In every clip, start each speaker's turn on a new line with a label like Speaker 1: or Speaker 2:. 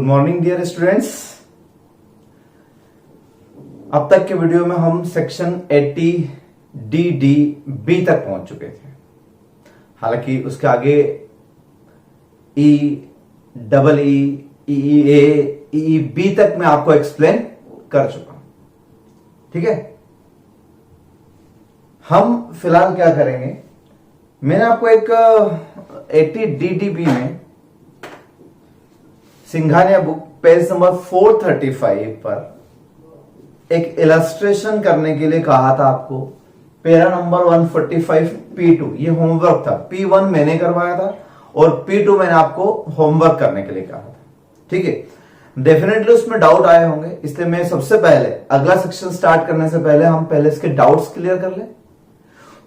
Speaker 1: Morning dear students. अब तक के वीडियो में हम सेक्शन 80 डी बी तक पहुंच चुके थे। हालांकि उसके आगे ई डबल ई ए ई बी तक मैं आपको एक्सप्लेन कर चुका हूं। ठीक है, हम फिलहाल क्या करेंगे, मैंने आपको एक 80 डी बी में सिंघानिया बुक पेज नंबर 435 पर एक इलस्ट्रेशन करने के लिए कहा था आपको। पेरा नंबर 145 P2 ये होमवर्क था। P1 मैंने करवाया था और P2 मैंने आपको होमवर्क करने के लिए कहा था। ठीक है, डेफिनेटली उसमें डाउट आए होंगे, इसलिए मैं सबसे पहले अगला सेक्शन स्टार्ट करने से पहले हम पहले इसके डाउट्स क्लियर कर लें।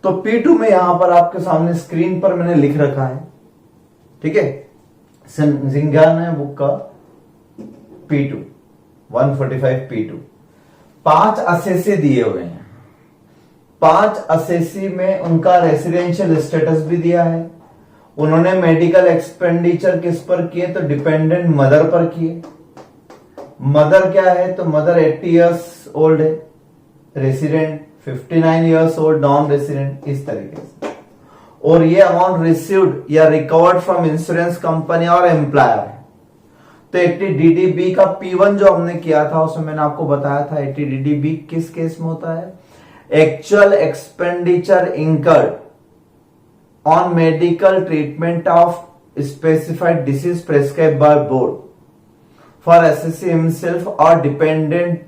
Speaker 1: तो P2 में यहां पर आपके सामने स्क्रीन पर मैंने लिख रखा है। ठीक है, सिंघानिया बुक का P2 145 P2 5 असेसी दिए हुए हैं। 5 असेसी में उनका रेसिडेंशियल स्टेटस भी दिया है। उन्होंने मेडिकल एक्सपेंडिचर किस पर किए, तो डिपेंडेंट मदर पर किए। मदर क्या है, तो मदर 80 इयर्स ओल्ड है, resident 59 years old, non resident, इस तरीके से। और ये अमाउंट रिसीव्ड या रिकवर्ड फ्रॉम इंश्योरेंस कंपनी और एम्प्लॉयर है। तो 80 DDB का P1 जो हमने किया था उसमें मैंने आपको बताया था 80 DDB किस केस में होता है, actual expenditure incurred on medical treatment of specified disease prescribed by board for assessee himself और dependent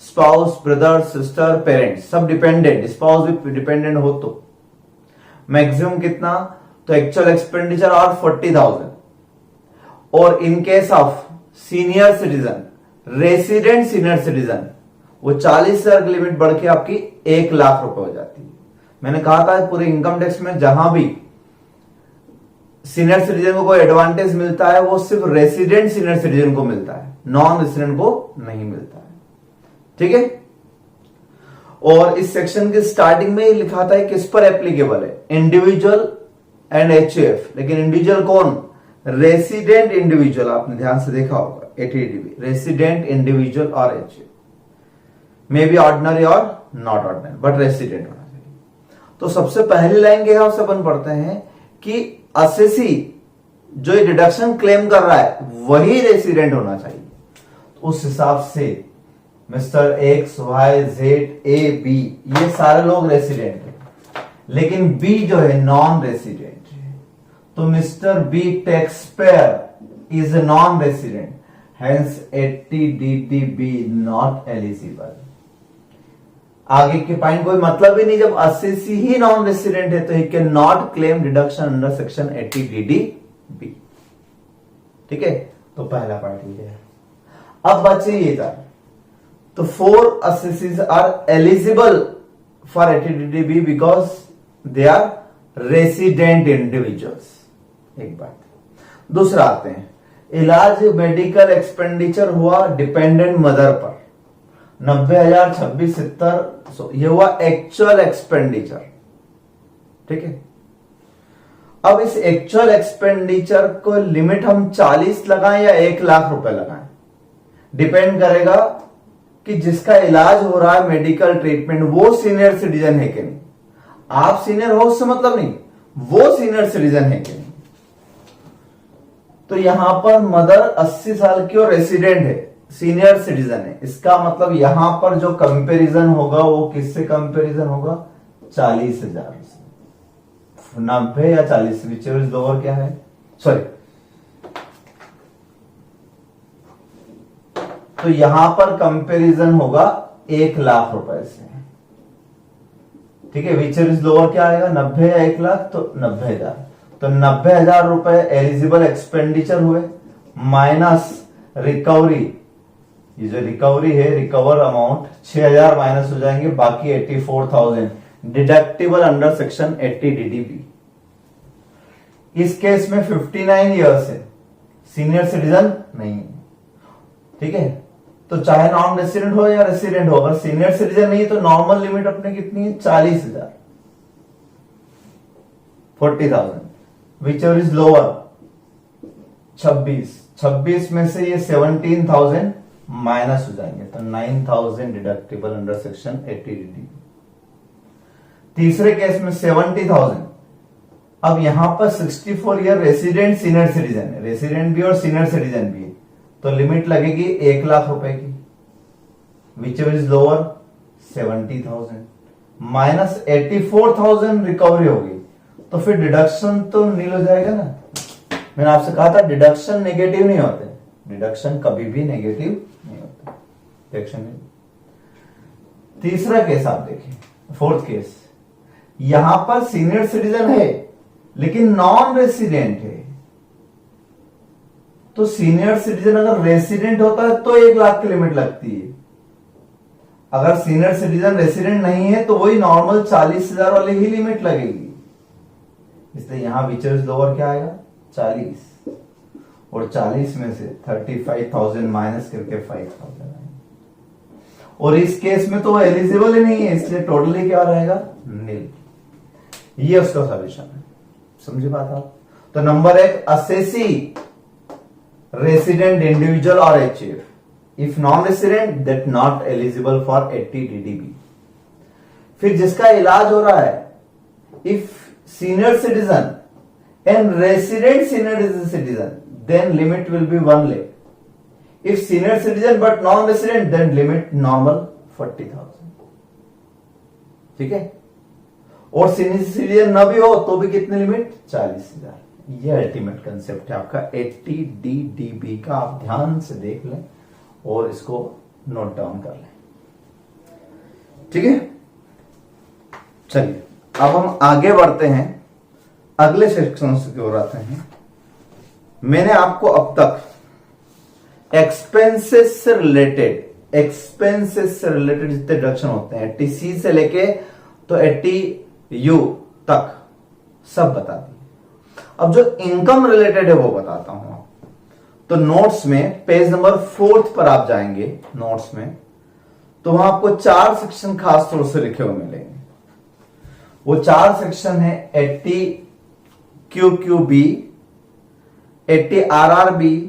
Speaker 1: spouse, brother, sister, parents, सब डिपेंडेंट, स्पाउस भी डिपेंडेंट हो तो मैक्सिमम कितना, तो एक्चुअल एक्सपेंडिचर और 40,000। और in case of senior citizen, resident senior citizen, वो 40,000 की लिमिट बढ़ के आपकी 1 लाख रुपए हो जाती है। मैंने कहा था पूरे इनकम टैक्स में जहां भी सीनियर सिटीजन को कोई एडवांटेज मिलता है वो सिर्फ रेसिडेंट सीनियर सिटीजन को मिलता है, नॉन रेसिडेंट को नहीं मिलता है। ठीक है, और इस सेक्शन के स्टार्टिंग में ही लिखा था किस पर एप्लीकेबल है, इंडिविजुअल एंड HUF। लेकिन इंडिविजुअल कौन, रेसिडेंट इंडिविजुअल, आपने ध्यान से देखा होगा 80 DB रेसिडेंट इंडिविजुअल और HUF, मे बी ऑर्डिनरी और नॉट ऑर्डिनरी, बट रेसिडेंट होना चाहिए। तो सबसे पहली लाइन के यहां से अपन पढ़ते हैं कि असेसी जो ये डिडक्शन क्लेम कर रहा है वही रेसिडेंट होना चाहिए। तो उस हिसाब से mister X, Y, Z, A, B ये सारे लोग रेसिडेंट हैं, लेकिन B जो है नॉन रेसिडेंट है। तो mister B tax payer is a non resident, hence 80 DDB not eligible. आगे के पॉइंट कोई मतलब ही नहीं, जब असेसी ही नॉन रेसिडेंट है तो he can not claim deduction under section 80 DDB। ठीक है, तो पहला पॉइंट ये है। अब बचे ये था, तो 4 assessees are eligible for 80 DDB because they are resident individuals। एक बात। दूसरा आते हैं, इलाज मेडिकल एक्सपेंडिचर हुआ डिपेंडेंट मदर पर 90,000, 26, 70, ये हुआ एक्चुअल एक्सपेंडिचर। ठीक है, अब इस एक्चुअल एक्सपेंडिचर को लिमिट हम 40 लगाएं या 1 लाख रुपए लगाएं, डिपेंड करेगा कि जिसका इलाज हो रहा है मेडिकल ट्रीटमेंट वो सीनियर सिटीजन है कि नहीं। आप सीनियर हो उससे मतलब नहीं, वो सीनियर सिटीजन है कि नहीं। तो यहां पर मदर 80 साल की और रेसिडेंट है, सीनियर सिटीजन है, इसका मतलब यहां पर जो कंपैरिजन होगा वो किससे कंपैरिजन होगा, 40,000 से, 90 या 40, विच इज लोअर क्या है, सॉरी। तो यहां पर कंपैरिजन होगा 1 लाख रुपए से। ठीक है, विच इज लोअर क्या आएगा, 90 या 1 लाख, तो 90,000। तो 90,000 रुपए एलिजिबल एक्सपेंडिचर हुए, माइनस रिकवरी, ये जो रिकवरी है रिकवर अमाउंट 6,000 माइनस हो जाएंगे, बाकी 84,000 डिडक्टिबल अंडर सेक्शन 80 DDB। इस केस में 59 इयर्स है, सीनियर सिटीजन नहीं है। ठीक है, तो चाहे नॉन रेसिडेंट हो या रेसिडेंट हो, अगर सीनियर सिटीजन नहीं है तो नॉर्मल लिमिट अपने कितनी है, 40,000, 40,000, विच इज लोअर 26, 26 में से ये 17,000 माइनस हो जाएंगे, तो 9,000 डिडक्टेबल अंडर सेक्शन 80DD। तीसरे केस में 70,000। अब यहां पर 64 ईयर रेसिडेंट सीनियर सिटीजन है, रेसिडेंट भी और सीनियर सिटीजन भी है, तो लिमिट लगेगी 1 लाख रुपए की, which is lower 70,000 minus 84,000 recovery होगी, तो फिर डिडक्शन तो नील हो जाएगा ना। मैंने आपसे कहा था डिडक्शन नेगेटिव नहीं होते, डिडक्शन कभी भी नेगेटिव नहीं होता, डिडक्शन नहीं। तीसरा केस आप देखिए, फोर्थ केस, यहां पर सीनियर सिटीजन है लेकिन नॉन रेसिडेंट है, तो सीनियर सिटीजन अगर रेसिडेंट होता है तो 1 लाख की लिमिट लगती है, अगर सीनियर सिटीजन रेसिडेंट नहीं है तो वही नॉर्मल 40,000 वाली ही लिमिट लगेगी। इसलिए यहां विचर्स लोअर क्या आएगा 40, और 40 में से 35,000 माइनस करके 5,000 आएगा, और इस केस में तो वो एलिजिबल ही नहीं है, इसलिए टोटली क्या रहेगा नील। ये उसका सॉल्यूशन है, समझे बात आप। तो नंबर 1 असेसी रेसिडेंट इंडिविजुअल और HF, if non resident that not eligible for 80DDB। फिर जिसका इलाज हो रहा है, if senior citizen and resident senior citizen then limit will be 1 lakh, if senior citizen but non resident then limit normal 40,000, ठीक है। और सीनियर सिटीजन न भी हो तो भी कितनी लिमिट 40,000। ये अल्टीमेट कंसेप्ट है आपका 80DDB का, आप ध्यान से देख लें और इसको नोट डाउन कर लें, ठीक है। चलिए अब हम आगे बढ़ते हैं, अगले सेक्शन की ओर आते हैं। मैंने आपको अब तक एक्सपेंसेस से रिलेटेड जितने डिडक्शन होते हैं 80C से लेके तो 80U तक सब बता दिए। अब जो इनकम रिलेटेड है वो बताता हूं। तो नोट्स में पेज नंबर 4 पर आप जाएंगे, नोट्स में तो वहां आपको 4 सेक्शन खास तौर से लिखे हुए मिलेंगे। वो 4 सेक्शन है 80QQB, 80RRB,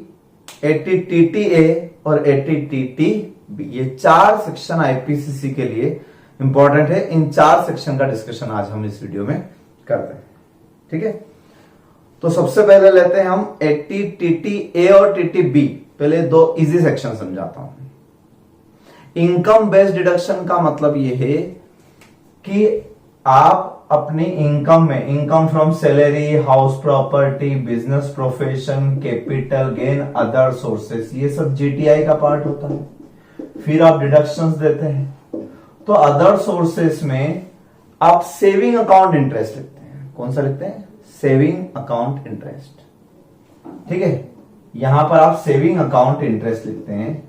Speaker 1: 80TTA और 80TTB। ये 4 सेक्शन आईपीसीसी के लिए इंपॉर्टेंट है। इन 4 सेक्शन का डिस्कशन आज हम इस वीडियो में करते हैं, ठीक है। तो सबसे पहले लेते हैं हम 80TTA और TTB। पहले 2 इजी सेक्शन समझाता हूं। इनकम बेस्ड डिडक्शन का मतलब यह है कि आप अपनी इनकम में, income from salary, house property, business profession, capital gain, other sources, ये सब जीटीआई का पार्ट होता है। फिर आप डिडक्शंस देते हैं। तो अदर सोर्सेस में आप सेविंग अकाउंट इंटरेस्ट लिखते हैं। कौन सा लिखते हैं? सेविंग अकाउंट इंटरेस्ट, ठीक है। यहां पर आप सेविंग अकाउंट इंटरेस्ट लिखते हैं,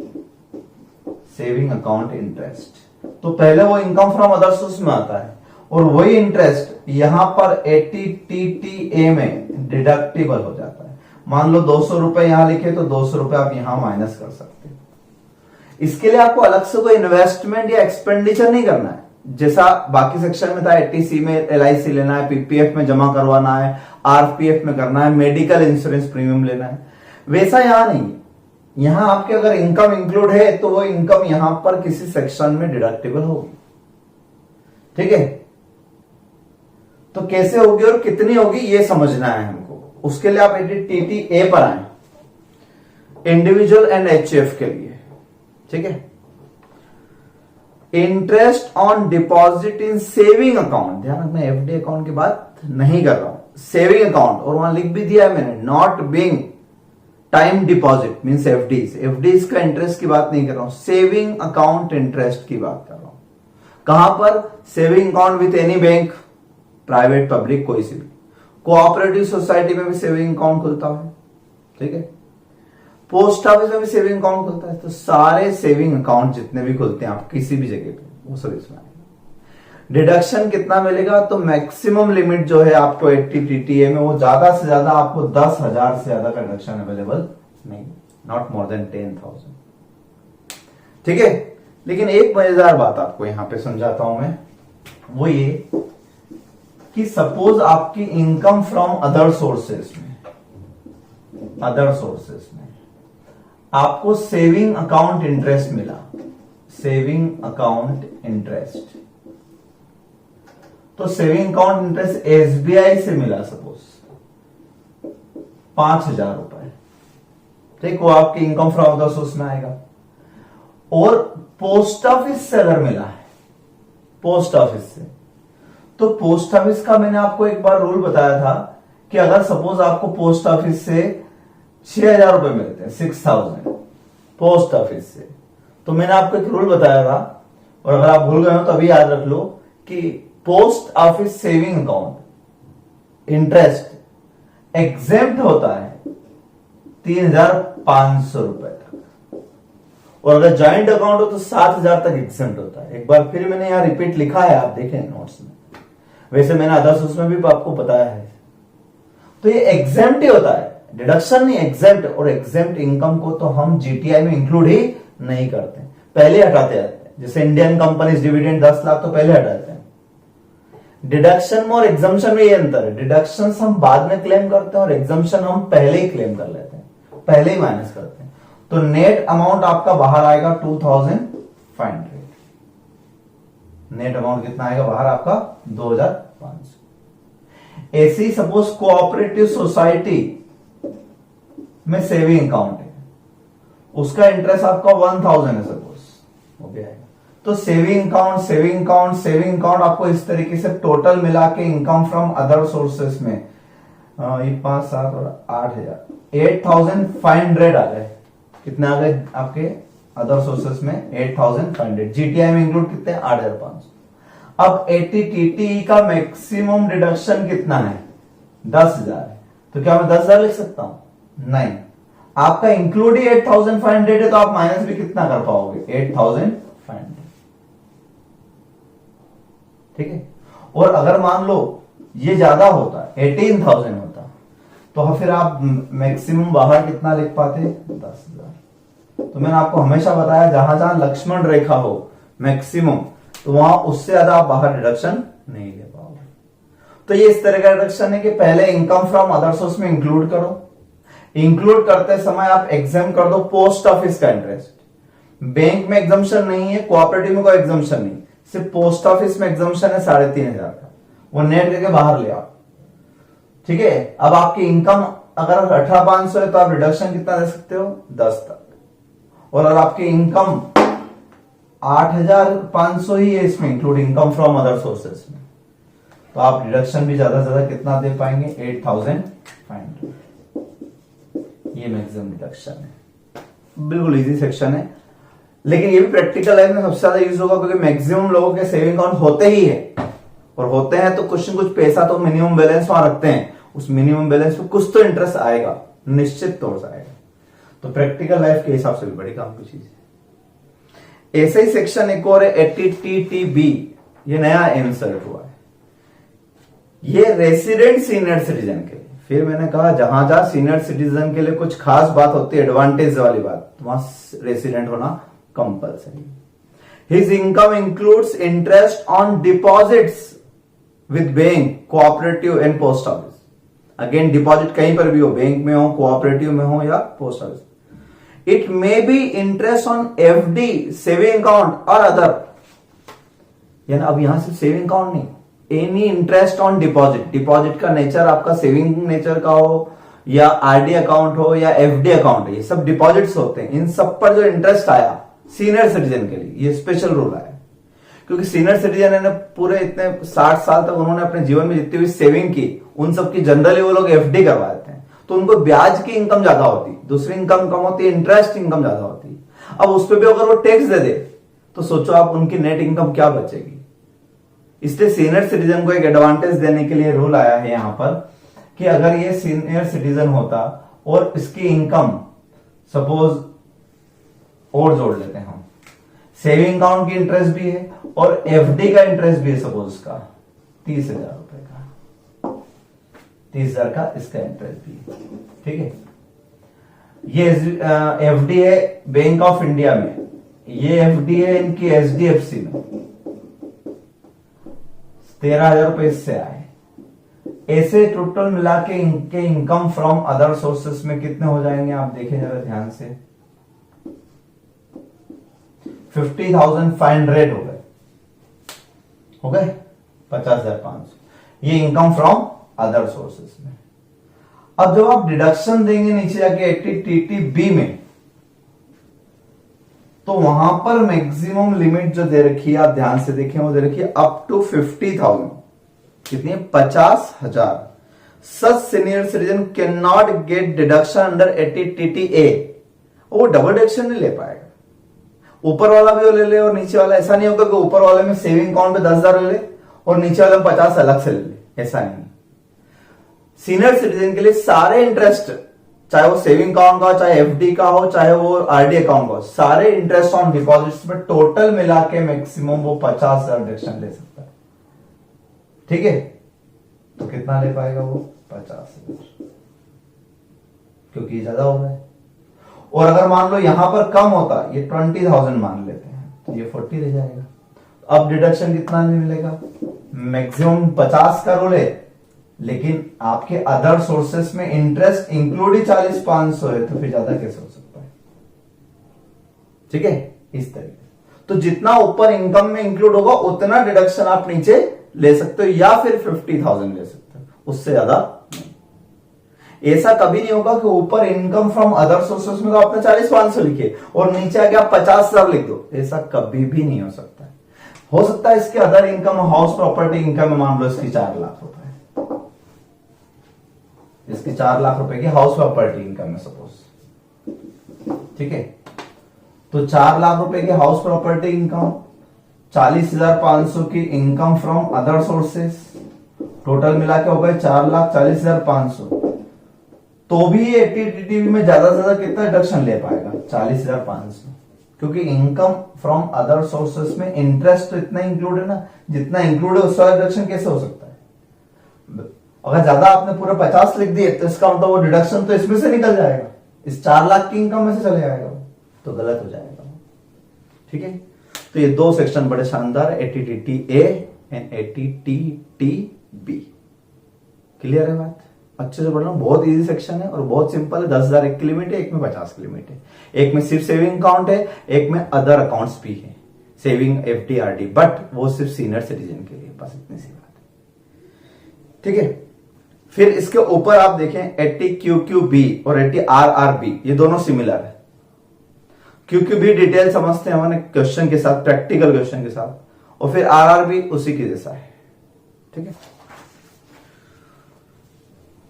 Speaker 1: सेविंग अकाउंट इंटरेस्ट। तो पहले वो इनकम फ्रॉम अदर सोर्स में आता है और वही इंटरेस्ट यहां पर 80TTA में डिडक्टिबल हो जाता है। मान लो 200 रुपए यहां लिखे तो 200 रुपए आप यहां माइनस कर सकते हो। इसके लिए आपको अलग से कोई इन्वेस्टमेंट या एक्सपेंडिचर नहीं करना है। जैसा बाकी सेक्शन में था 80C में LIC लेना है, PPF में जमा करवाना है, RPF में करना है, मेडिकल इंश्योरेंस प्रीमियम लेना है, वैसा यहां नहीं। यहां आपके अगर इनकम इंक्लूड है तो वो इनकम यहां पर किसी सेक्शन में डिडक्टिबल होगी, ठीक है। तो कैसे होगी और कितनी होगी ये समझना है हमको। उसके लिए आप 80TTA पर आए, इंडिविजुअल एंड HF के लिए, ठीक है। Interest on deposit in saving account, ध्यान रखना FD अकाउंट की बात नहीं कर रहा हूं, सेविंग अकाउंट। और वहां लिख भी दिया है मैंने, not being time deposit means FDs का इंटरेस्ट की बात नहीं कर रहा हूं, सेविंग अकाउंट इंटरेस्ट की बात कर रहा हूं। कहां पर? Saving account with any bank, private public कोई सी भी। कोऑपरेटिव सोसाइटी में भी सेविंग अकाउंट खुलता है, ठीक है। पोस्ट ऑफिस में भी सेविंग अकाउंट खुलता है। तो सारे सेविंग अकाउंट जितने भी खुलते हैं आप किसी भी जगह पे, वो सब इसमें आएगा। डिडक्शन कितना मिलेगा? तो मैक्सिमम लिमिट जो है आपको 80TTA में, वो ज्यादा से ज्यादा आपको 10,000 से ज्यादा का डिडक्शन अवेलेबल नहीं, नॉट मोर देन 10,000, ठीक है। लेकिन एक मजेदार बात आपको यहां पे समझाता हूं मैं, वो ये कि सपोज आपकी इनकम फ्रॉम अदर सोर्सेस में आपको सेविंग अकाउंट इंटरेस्ट मिला, सेविंग अकाउंट इंटरेस्ट, तो सेविंग अकाउंट इंटरेस्ट एसबीआई से मिला सपोज 5,000 रुपए, ठीक, वो आपकी इनकम फ्रॉम अदर सोर्स में आएगा। और पोस्ट ऑफिस से अगर मिला है, पोस्ट ऑफिस से, तो पोस्ट ऑफिस का मैंने आपको एक बार रूल बताया था कि अगर सपोज आपको पोस्ट ऑफिस से 6,000 रुपए मिलते हैं, 6,000 पोस्ट ऑफिस से, तो मैंने आपको एक रूल बताया था, और अगर आप भूल गए हो तो अभी याद रख लो कि post office saving account interest exempt होता है 3,500 रुपए तक, और अगर ज्वाइंट अकाउंट हो तो 7,000 तक एग्जेम्प्ट होता है। एक बार फिर मैंने यहां रिपीट लिखा है, आप देखें नोट्स में, वैसे मैंने अदर्स उसमें भी आपको बताया है। तो ये एग्जेम्प्ट ही होता है, डिडक्शन नहीं, एग्जेम्प्ट। और एग्जेम्प्ट इनकम को तो हम जीटीआई में इंक्लूड ही नहीं करते, पहले हटाते जाते हैं। जैसे इंडियन कंपनीज डिविडेंड 10 लाख तो पहले हटाते हैं। डिडक्शन में और एग्जम्पशन में ये अंतर है, डिडक्शन हम बाद में क्लेम करते हैं और एग्जम्पशन हम पहले ही क्लेम कर लेते हैं, पहले ही माइनस करते हैं। तो नेट अमाउंट आपका बाहर आएगा 2,500, नेट अमाउंट कितना आएगा बाहर आपका 2,500। ऐसी सपोज कोऑपरेटिव सोसाइटी में सेविंग अकाउंट है, उसका इंटरेस्ट आपका 1,000 है सपोज, वो भी आएगा। तो saving account, saving account, saving account आपको इस तरीके से टोटल मिला के इनकम फ्रॉम अदर सोर्सेस में ये 5, 7 और 8,000, 8,500 आ गए। कितने आ गए आपके अदर सोर्सेस में? 8,500। जीटीआई में इंक्लूड कितने? 8,500। अब एटीटीटी का मैक्सिमम डिडक्शन कितना है? 10,000 है। तो क्या मैं 10,000 लिख सकता हूं? नहीं, आपका इंक्लूड ही 8,500 है, तो आप माइनस भी कितना कर पाओगे? 8,500। ठीक है। और अगर मान लो ये ज्यादा होता, 18,000 होता, तो फिर आप मैक्सिमम बाहर कितना लिख पाते? 10,000। तो मैंने आपको हमेशा बताया जहां जहां लक्ष्मण रेखा हो मैक्सिमम, तो वहां उससे ज्यादा आप बाहर डिडक्शन नहीं ले पाओगे। तो ये इस तरह का डिडक्शन है कि पहले इनकम फ्रॉम अदर सोर्स में इंक्लूड करो, इंक्लूड करते समय आप एग्जाम कर दो पोस्ट ऑफिस का इंटरेस्ट। बैंक में एग्जाम्शन नहीं है, कोऑपरेटिव में कोई एग्जाम्शन नहीं, सिर्फ पोस्ट ऑफिस में एग्जाम्शन है 3,500 का, वो नेट करके बाहर ले आओ। ठीक है। अब आपकी इनकम अगर 18,500 है तो आप रिडक्शन कितना दे सकते हो? 10 तक। और अगर आपकी इनकम 8,500 ही है इसमें include income from other sources में, तो आप रिडक्शन भी ज्यादा से ज्यादा कितना दे पाएंगे? 8,500। ये मैक्सिमम डिडक्शन है। बिल्कुल इजी सेक्शन है, लेकिन ये भी प्रैक्टिकल लाइफ में सबसे ज्यादा यूज होगा क्योंकि मैक्सिमम लोगों के सेविंग अकाउंट होते ही है, और होते हैं तो कुछ न कुछ पैसा तो मिनिमम बैलेंस वहां रखते हैं, उस मिनिमम बैलेंस पे कुछ तो इंटरेस्ट आएगा, निश्चित तौर से आएगा। तो प्रैक्टिकल लाइफ के हिसाब से भी बड़ी काम की चीज है। ऐसे ही सेक्शन एक और है एटीटीटीबी, ये नया इंसर्ट हुआ है, ये रेसिडेंट सीनियर सिटीजन के लिए। फिर मैंने कहा जहां जहां सीनियर सिटीजन के लिए कुछ खास बात होती है, एडवांटेज वाली बात, तो वहां रेसिडेंट होना compulsory. His income includes interest on deposits with bank, cooperative and post office. Again deposit कहीं पर भी हो, बैंक में हो, कोऑपरेटिव में हो या post office. It may be interest on FD, saving account और अदर, यानी अब यहां से सेविंग अकाउंट नहीं, any interest on deposit. Deposit का नेचर आपका सेविंग नेचर का हो या आरडी अकाउंट हो या एफडी अकाउंट है, ये सब डिपॉजिट्स होते हैं। इन सब पर जो इंटरेस्ट आया सीनियर सिटीजन के लिए, ये स्पेशल रूल आया क्योंकि सीनियर सिटीजन ने पूरे इतने 60 साल तक उन्होंने अपने जीवन में जितनी हुई सेविंग की, उन सब की जनरली वो लोग एफडी करवा देते हैं, तो उनको ब्याज की इनकम ज्यादा होती, दूसरी इनकम कम होती है, इंटरेस्ट इनकम ज्यादा होती है। अब उस पर भी अगर वो टैक्स दे दे तो सोचो आप उनकी नेट इनकम क्या बचेगी। इसलिए सीनियर सिटीजन को एक एडवांटेज देने के लिए रूल आया है यहां पर कि अगर ये सीनियर सिटीजन होता और इसकी इनकम सपोज और जोड़ लेते हैं हम, सेविंग अकाउंट की इंटरेस्ट भी है और एफडी का इंटरेस्ट भी है, सपोज उसका 30,000 रुपए का, 30,000 का इसका इंटरेस्ट भी है। ठीक है। ये एफडी है बैंक ऑफ इंडिया में, ये एफडी है इनकी एचडीएफसी में, 13,000 रुपए इससे आए। ऐसे टोटल मिला के इनके इनकम फ्रॉम अदर सोर्सेस में कितने हो जाएंगे आप देखें जरा ध्यान से? 50,500 हो गए 50,500। ये इनकम फ्रॉम अदर सोर्सेस में। अब जब आप डिडक्शन देंगे नीचे जाके 80TTB में, तो वहां पर मैक्सिमम लिमिट जो दे रखी है, आप ध्यान से देखें, वो दे रखी है अप टू 50,000। कितनी है? 50,000। Such senior citizen can not get deduction under 80TTA। वो डबल डिडक्शन नहीं ले पाएगा। ऊपर वाला भी वो ले ले और नीचे वाला, ऐसा नहीं होगा कि ऊपर वाले में सेविंग अकाउंट पे 10,000 ले ले और नीचे वाले में 50 अलग से ले ले, ऐसा नहीं। सीनियर सिटीजन के लिए सारे इंटरेस्ट, चाहे वो सेविंग अकाउंट का हो, चाहे एफडी का हो, चाहे वो आरडी अकाउंट का हो, सारे इंटरेस्ट ऑन डिपॉजिट्स में टोटल मिला के मैक्सिमम वो 50,000 डिडक्शन ले सकता है। ठीक है, तो कितना ले पाएगा वो? 50,000, क्योंकि ज्यादा हो रहा है। और अगर मान लो यहां पर कम होता, ये 20,000 मान लेते हैं, तो ये 40 रह जाएगा। अब डिडक्शन कितना मिलेगा? मैक्सिमम 50 का रोल है, लेकिन आपके अदर सोर्सेस में इंटरेस्ट इंक्लूड ही 40,500 है, तो फिर ज्यादा कैसे हो सकता है? ठीक है, इस तरीके। तो जितना ऊपर इनकम में इंक्लूड होगा उतना डिडक्शन आप नीचे ले सकते हो, या फिर 50,000 ले सकते हो, उससे ज्यादा नहीं। ऐसा कभी नहीं होगा कि ऊपर इनकम फ्रॉम अदर सोर्सेस में तो आपने 40,500 लिखे और नीचे आके आप 50,000 लिख दो, ऐसा कभी भी नहीं हो सकता है। हो सकता है इसके other income, house property income, मान लो इसकी 4 लाख रुपए, इसकी 4 लाख रुपए की हाउस प्रॉपर्टी इनकम है सपोज। ठीक है, तो 4 लाख रुपए की हाउस प्रॉपर्टी इनकम, 40,500 की income from other sources, total मिला के हो गए 4,40,500। तो भी ये 80TTB में ज्यादा से ज्यादा कितना डिडक्शन ले पाएगा? 40,500, क्योंकि इनकम फ्रॉम अदर सोर्सेस में इंटरेस्ट तो इतना इंक्लूड है ना, जितना इंक्लूड है उसका डिडक्शन कैसे हो सकता है? अगर ज्यादा आपने पूरे 50 लिख दिए तो इसका मतलब वो डिडक्शन तो इसमें से निकल जाएगा, इस 4 लाख की इनकम में से चले जाएगा, तो गलत हो जाएगा। ठीक है, तो ये दो सेक्शन बड़े शानदार, 80TTA एंड 80TTB। क्लियर है बात? अच्छे से पढ़ना, बहुत इजी सेक्शन है और बहुत सिंपल है। 10,000 एक की लिमिट है, एक में 50 की लिमिट है। एक में सिर्फ सेविंग अकाउंट है, एक में अदर अकाउंट्स भी है, सेविंग, एफडी, आरडी, बट वो सिर्फ सीनियर सिटीजन के लिए, बस इतनी सी बात है। ठीक है, फिर इसके ऊपर आप देखें 80QQB और 80RRB, ये दोनों सिमिलर है। QQB डिटेल समझते हैं हमारे क्वेश्चन के साथ, प्रैक्टिकल क्वेश्चन के साथ, और फिर RRB उसी के जैसा है। ठीक है,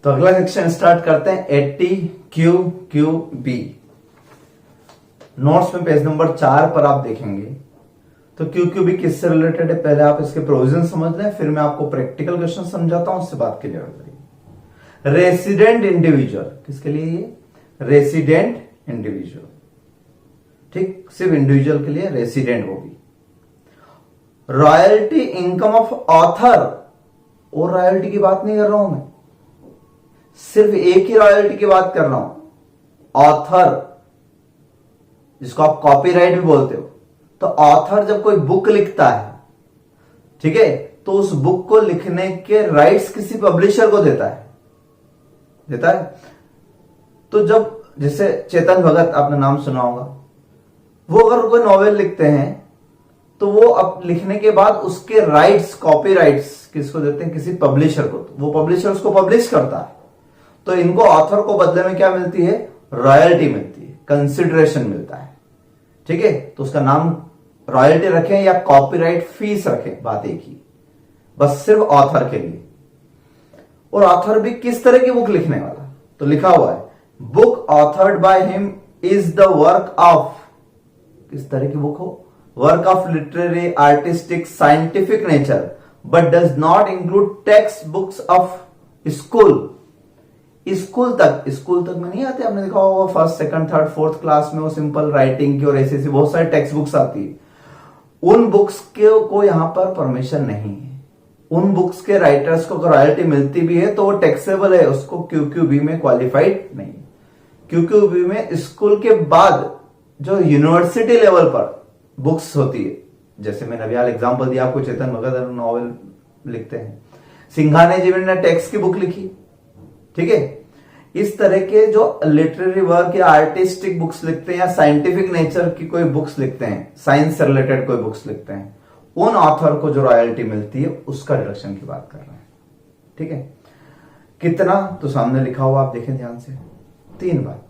Speaker 1: तो अगला सेक्शन स्टार्ट करते हैं 80QQB। नोट्स में पेज नंबर 4 पर आप देखेंगे। तो QQB किससे रिलेटेड है, पहले आप इसके प्रोविजन समझ लें, फिर मैं आपको प्रैक्टिकल क्वेश्चन समझाता हूं, उससे बात क्लियर हो जाएगी। रेसिडेंट इंडिविजुअल, किसके लिए ये? Resident individual. ठीक, सिर्फ इंडिविजुअल के लिए, रेसिडेंट वो भी। रॉयल्टी इनकम ऑफ ऑथर, और रॉयल्टी की बात नहीं कर रहा हूं मैं, सिर्फ एक ही रॉयल्टी की बात कर रहा हूं, ऑथर, जिसको आप कॉपीराइट भी बोलते हो। तो ऑथर जब कोई बुक लिखता है, ठीक है, तो उस बुक को लिखने के राइट्स किसी पब्लिशर को देता है। तो जब, जैसे चेतन भगत, आपने नाम सुना होगा, वो अगर कोई नॉवेल लिखते हैं तो वो अब लिखने के बाद उसके राइट्स, कॉपी राइट्स किसको देते हैं? किसी पब्लिशर को। तो वो पब्लिशर उसको पब्लिश करता है, तो इनको ऑथर को बदले में क्या मिलती है? रॉयल्टी मिलती है, कंसिडरेशन मिलता है। ठीक है, तो उसका नाम रॉयल्टी रखें या कॉपीराइट फीस रखें, बात एक ही, बस सिर्फ ऑथर के लिए। और ऑथर भी किस तरह की बुक लिखने वाला, तो लिखा हुआ है book authored by him is the work of, किस तरह की बुक हो? Work of literary, artistic, scientific nature, but does not include text books of school. School तक में नहीं आते, आपने देखा होगा first, second, third, fourth class में वो सिंपल राइटिंग की और ऐसी बहुत सारी टेक्स्ट बुक्स आती है। उन बुक्स को यहां पर परमिशन नहीं है। उन बुक्स के राइटर्स को अगर रॉयल्टी मिलती भी है तो वो टैक्सेबल है, उसको QQB में क्वालिफाइड नहीं। QQB में स्कूल के बाद जो यूनिवर्सिटी लेवल पर बुक्स होती है, जैसे मैंने अभी एग्जांपल दिया आपको, चेतन भगत नॉवेल लिखते हैं, सिंघानिया जी ने टेक्स्ट की बुक लिखी, ठीक है, इस तरह के जो लिटरेरी वर्क या आर्टिस्टिक बुक्स लिखते हैं या साइंटिफिक नेचर की कोई बुक्स लिखते हैं, साइंस से रिलेटेड कोई बुक्स लिखते हैं, उन ऑथर को जो रॉयल्टी मिलती है उसका डिडक्शन की बात कर रहे हैं। ठीक है, कितना तो सामने लिखा हुआ, आप देखें ध्यान से। 3 बात।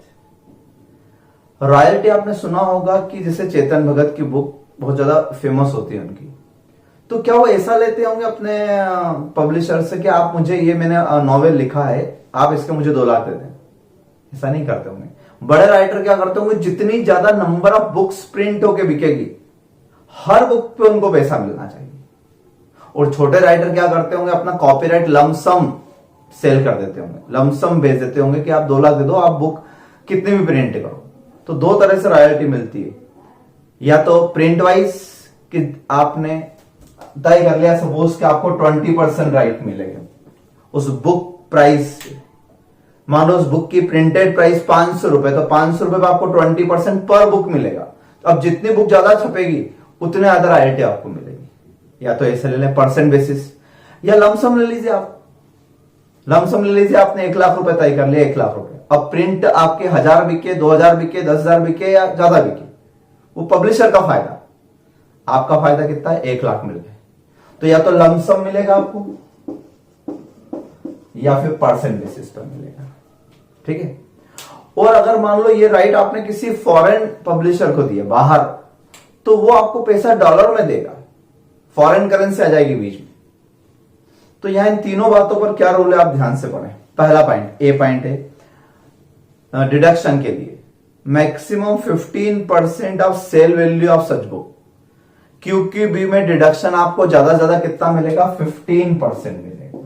Speaker 1: रॉयल्टी आपने सुना होगा कि जैसे चेतन भगत की बुक बहुत ज्यादा फेमस होती है उनकी, तो क्या वो ऐसा लेते होंगे अपने पब्लिशर से कि आप मुझे ये, मैंने नॉवेल लिखा है, आप इसके मुझे 2 लाख दे दें? ऐसा नहीं करते होंगे। बड़े राइटर क्या करते होंगे, जितनी ज्यादा नंबर ऑफ बुक्स प्रिंट होके बिकेगी, हर बुक पे उनको पैसा मिलना चाहिए। और छोटे राइटर क्या करते होंगे, अपना कॉपीराइट लमसम सेल कर देते होंगे, लमसम बेच देते होंगे कि आप 2 लाख दे दो, आप बुक कितनी भी प्रिंट करो। तो 2 तरह से रॉयल्टी मिलती है, या तो प्रिंट वाइज कि आपने तय कर लिया सपोज कि आपको 20% राइट मिलेगा उस बुक प्राइस से। मान लो उस बुक की प्रिंटेड प्राइस 500 रुपए, तो 500 रुपए पर आपको 20% पर बुक मिलेगा। तो अब जितनी बुक ज्यादा छपेगी उतने ज्यादा रॉयल्टी आपको मिलेगी। या तो ऐसे ले लें परसेंट बेसिस, या लमसम ले लीजिए आप। लमसम ले लीजिए, आपने 1 लाख रुपए तय कर लिया, 1 लाख रुपए। अब प्रिंट आपके 1000 बिके, 2000 बिके, 10,000 बिके या ज्यादा बिके, वो पब्लिशर का फायदा, आपका फायदा कितना है, 1 लाख मिल गए। तो या तो लमसम मिलेगा आपको या फिर परसेंट बेसिस पर मिलेगा। ठीक है, और अगर मान लो ये राइट आपने किसी फॉरेन पब्लिशर को दिया बाहर, तो वो आपको पैसा डॉलर में देगा, फॉरेन करेंसी आ जाएगी बीच में। तो यहां इन तीनों बातों पर क्या रूल है, आप ध्यान से पढ़ें। पहला पॉइंट, ए पॉइंट है डिडक्शन के लिए maximum 15% of sale value of such book. QQB में डिडक्शन आपको ज्यादा ज्यादा कितना मिलेगा, 15% मिलेगा।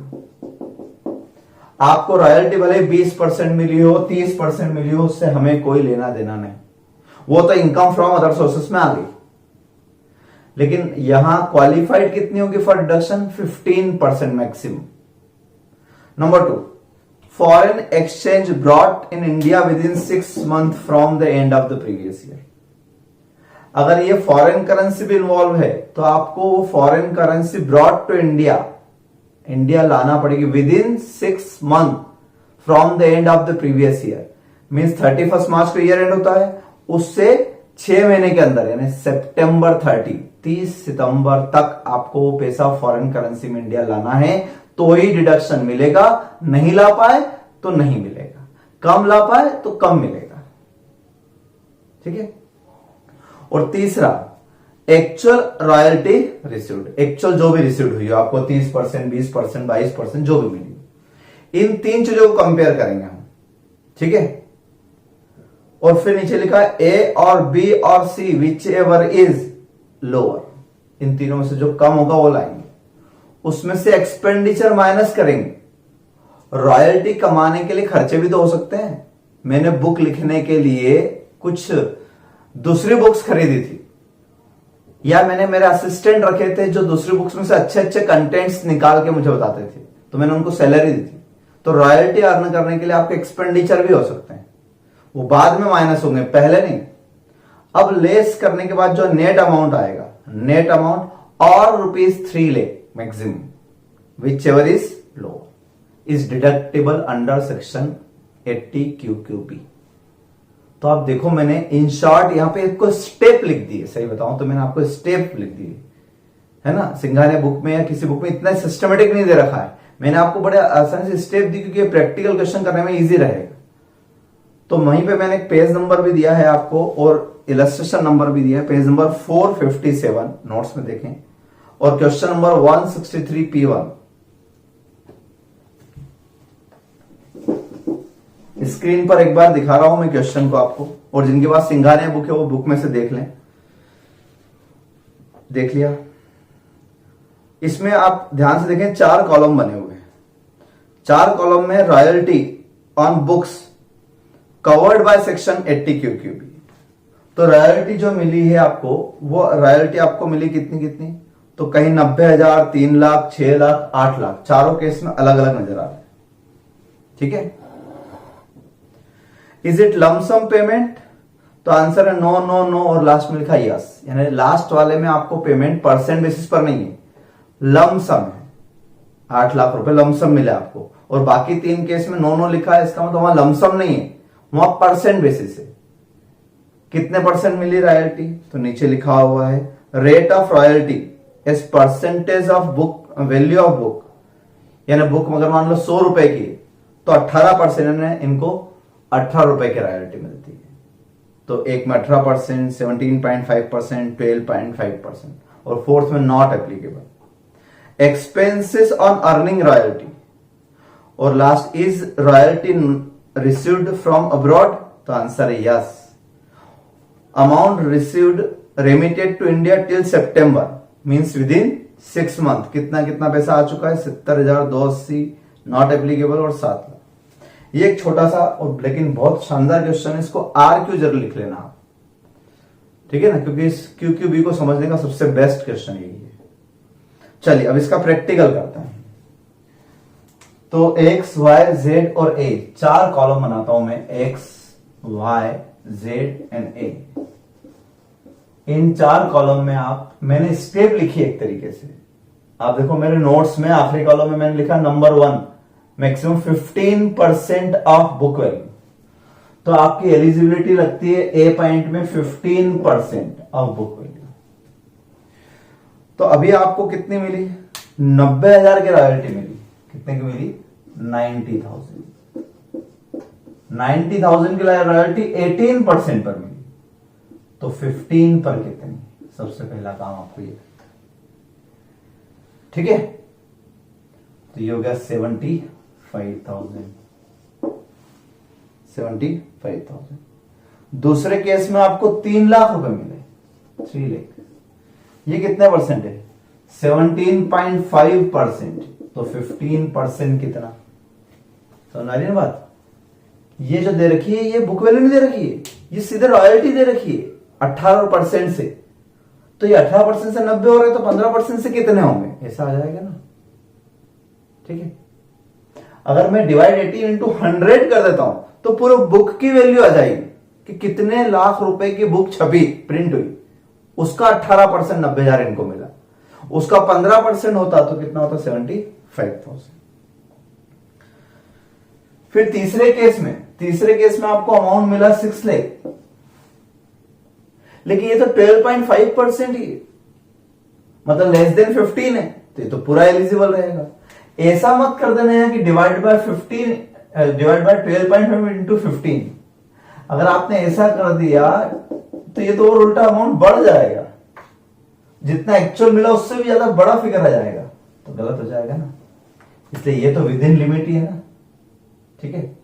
Speaker 1: आपको रॉयल्टी भले 20% मिली हो, 30% मिली हो, उससे हमें कोई लेना देना नहीं, वो तो इनकम फ्रॉम अदर सोर्सेस में आ गई। लेकिन यहां क्वालिफाइड कितनी होगी for deduction, 15% maximum. Number 2, foreign exchange brought in India with in 6 month from the end of the previous year. अगर ये फॉरेन करेंसी भी इन्वॉल्व है तो आपको वो foreign currency brought to India लाना पड़ेगी within 6 month from the end of the previous year. Means 31 मार्च को ईयर एंड होता है, उससे 6 महीने के अंदर, यानी सितंबर 30 सितंबर तक आपको वो पैसा फॉरेन करेंसी में इंडिया लाना है, तो ही डिडक्शन मिलेगा। नहीं ला पाए तो नहीं मिलेगा, कम ला पाए तो कम मिलेगा। ठीक है, और तीसरा, एक्चुअल रॉयल्टी रिसीव्ड, एक्चुअल जो भी रिसीव्ड हुई हो, आपको 30%, 20%, 22% जो भी मिली, इन 3 चीजों को कंपेयर करेंगे हम। ठीक है, और फिर नीचे लिखा है ए और बी और सी विच एवर इज लोअर, इन तीनों में से जो कम होगा वो लाएंगे, उसमें से एक्सपेंडिचर माइनस करेंगे। रॉयल्टी कमाने के लिए खर्चे भी तो हो सकते हैं। मैंने बुक लिखने के लिए कुछ दूसरी बुक्स खरीदी थी, या मैंने मेरे असिस्टेंट रखे थे जो दूसरी बुक्स में से अच्छे अच्छे कंटेंट्स निकाल के मुझे बताते थे, तो मैंने उनको सैलरी दी थी। तो रॉयल्टी अर्न करने के लिए आपके एक्सपेंडिचर भी हो सकते हैं, वो बाद में माइनस होंगे, पहले नहीं। अब लेस करने के बाद जो नेट अमाउंट आएगा, नेट अमाउंट और ₹3 lakh maximum whichever is low is deductible under section 80 QQB। तो आप देखो, मैंने इन शॉर्ट यहां पे एक स्टेप लिख दी है, सही बताऊं तो मैंने आपको स्टेप लिख दी है ना। सिंघानिया बुक में या किसी बुक में इतना सिस्टमेटिक नहीं दे रखा है, मैंने आपको बड़े आसानी से स्टेप दी क्योंकि प्रैक्टिकल क्वेश्चन करने में इजी रहेगा। तो वहीं पे मैंने एक पेज नंबर भी दिया है आपको और इलस्ट्रेशन नंबर भी दिया है, पेज नंबर 457 नोट्स में देखें, और क्वेश्चन नंबर 163 P1 स्क्रीन पर एक बार दिखा रहा हूं मैं क्वेश्चन को आपको, और जिनके पास सिंघानिया बुक है वो बुक में से देख लें। देख लिया, इसमें आप ध्यान से देखें 4 कॉलम बने हुए हैं। 4 कॉलम में royalty on books covered by section 80 QQB। तो रॉयल्टी जो मिली है आपको, वो रॉयल्टी आपको मिली कितनी कितनी, तो कहीं 90,000, 3 लाख, 6 लाख, 8 लाख, चारों केस में अलग अलग नजर आ रहा है। ठीक है, इज इट लमसम पेमेंट, तो आंसर है नो नो नो, और लास्ट में लिखा यस, यानी लास्ट वाले में आपको पेमेंट परसेंट बेसिस पर नहीं है, लमसम है। 8 लाख रुपए लमसम मिले आपको, और बाकी 3 केस में नो नो लिखा है, इसका मतलब वहां लमसम नहीं है, वहां परसेंट बेसिस है। कितने परसेंट मिली रॉयल्टी, तो नीचे लिखा हुआ है rate of royalty as percentage of book value of book, यानी बुक अगर मान लो 100 रुपए की तो 18% इनको 18 रुपए की रॉयल्टी मिलती है। तो एक में 18%, 17.5%, 12.5% और फोर्थ में not applicable. Expenses on earning royalty और last is royalty received from abroad, तो आंसर है yes. Amount received remitted to India till सितंबर मींस विद इन 6 मंथ, कितना कितना पैसा आ चुका है, 70,280, नॉट एप्लीकेबल और 7 लाख। ये एक छोटा सा और लेकिन बहुत शानदार क्वेश्चन है, इसको आर क्यू जरूर लिख लेना आप, ठीक है ना, क्योंकि इस क्यू क्यू बी को समझने का सबसे बेस्ट क्वेश्चन यही है। चलिए अब इसका प्रैक्टिकल करते हैं। तो एक्स वाई जेड और ए 4 कॉलम बनाता हूं मैं, X Y Z and A. इन 4 कॉलम में मैंने स्टेप लिखी एक तरीके से। आप देखो मेरे नोट्स में आखिरी कॉलम में मैंने लिखा number 1 maximum 15% of book value, तो आपकी एलिजिबिलिटी लगती है ए पॉइंट में 15% ऑफ बुक वैल्यू। तो अभी आपको कितनी मिली, 90,000 की रॉयल्टी मिली। कितने की मिली, 90,000। 90,000 की रॉयल्टी 18% पर मिली, तो 15 पर कितनी, सबसे पहला काम आपको ये, ठीक है। तो ये हो गया 75,000। दूसरे केस में आपको 3 लाख रुपए मिले, 3 लाख। ये कितने परसेंट है, 17.5%, तो 15% कितना, समझ आ रही है ना बात। ये जो दे रखी है ये बुक वैल्यू नहीं दे रखी है, ये सीधे रॉयल्टी दे रखी है 18% से। तो ये 18% से 90 हो रहे तो 15% से कितने होंगे, ऐसा आ जाएगा ना, ठीक है। अगर मैं डिवाइड 80 इंटू 100 कर देता हूं तो पूरे बुक की वैल्यू आ जाएगी कि कितने लाख रुपए की बुक छपी, प्रिंट हुई, उसका 18% 90,000 इनको मिला। उसका 15% होता तो कितना होता, 75,000। फिर तीसरे केस में आपको अमाउंट मिला 6 लाख, लेकिन ये तो 12.5% ही, मतलब लेस देन 15 है, तो ये तो पूरा एलिजिबल रहेगा। ऐसा मत कर देना है कि डिवाइड बाय 12.5 इंटू 15। अगर आपने ऐसा कर दिया तो ये तो और उल्टा अमाउंट बढ़ जाएगा, जितना एक्चुअल मिला उससे भी ज्यादा बड़ा फिगर आ जाएगा, तो गलत हो जाएगा ना। इसलिए ये तो विद इन लिमिट ही है ना, ठीक है।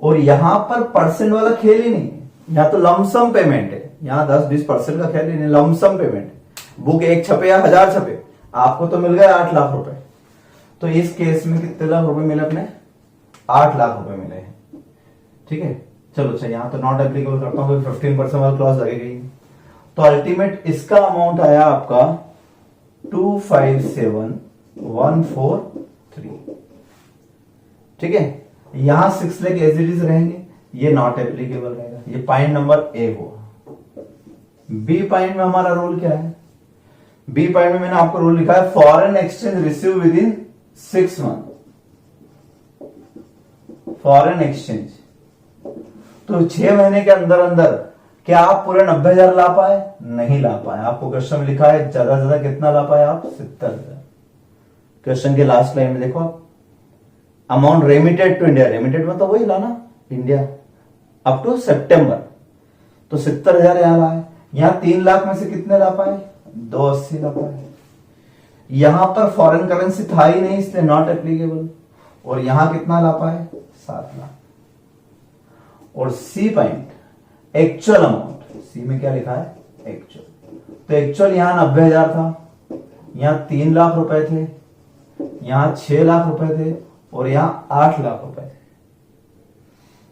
Speaker 1: और यहां पर परसेंट वाला खेल ही नहीं है, यहां तो लमसम पेमेंट है, यहां 10-20% का खेल ही नहीं, लमसम पेमेंट है। बुक 1 छपे या 1000 छपे, आपको तो मिल गए 8 लाख रुपए। तो इस केस में कितने लाख रुपए मिले अपने, 8 लाख रुपए मिले हैं, ठीक है। चलो अच्छा यहां तो नॉट एप्लीकेबल करता हूं, 15% वाला क्लॉज लगेगी। तो अल्टीमेट इसका अमाउंट आया आपका 257,143, ठीक है। यहां 6 लाख एज इट इज रहेंगे, ये नॉट एप्लीकेबल रहेगा। ये पॉइंट नंबर ए हुआ। बी पॉइंट में हमारा रूल क्या है, बी पॉइंट में मैंने आपको रूल लिखा है foreign exchange receive with in 6 month. Foreign exchange तो 6 महीने के अंदर अंदर क्या आप पूरे 90,000 ला पाए, नहीं ला पाए। आपको क्वेश्चन में लिखा है ज्यादा से ज्यादा कितना ला पाए आप, 70,000। क्वेश्चन के लास्ट लाइन में देखो आप, amount remitted to India, remitted मतलब वही लाना इंडिया अप टू सितंबर, तो 70,000 यहां लाए। यहां 3 लाख में से कितने ला पाए, 280 ला पाए। यहां पर फॉरेन करेंसी था ही नहीं इसलिए नॉट एप्लीकेबल, और यहां कितना ला पाए, 7 लाख। और सी पॉइंट एक्चुअल अमाउंट, सी में क्या लिखा है, एक्चुअल। तो एक्चुअल यहां 90,000 था, यहां 3 लाख रुपए थे, यहां 6 लाख रुपए थे, और यहां 8 लाख रुपए थे।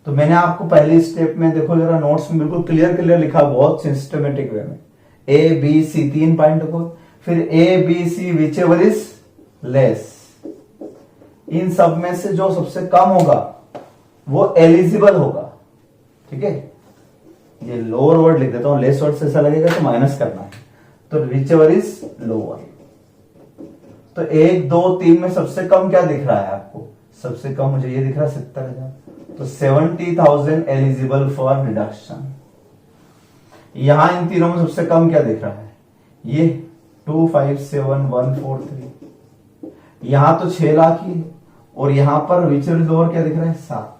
Speaker 1: तो मैंने आपको पहली स्टेप में देखो जरा नोट्स में बिल्कुल क्लियर लिखा, बहुत सिस्टमेटिक वे में, ए बी सी 3 पॉइंट को, फिर A B C whichever is less, इन सब में से जो सबसे कम होगा वो एलिजिबल होगा, ठीक है। ये लोअर वर्ड लिख देता हूं, लेस वर्ड से ऐसा लगेगा तो माइनस करना है, तो विच एवर इज लोअर। तो 1 2 3 में सबसे कम क्या दिख रहा है आपको, सबसे कम मुझे ये दिख रहा है 70,000, तो 70,000 एलिजिबल फॉर डिडक्शन। यहां इन तीनों में सबसे कम क्या दिख रहा है, ये 257,143। यहां तो 6 लाख ही, और यहां पर विच इज लोअर क्या दिख रहा है 7।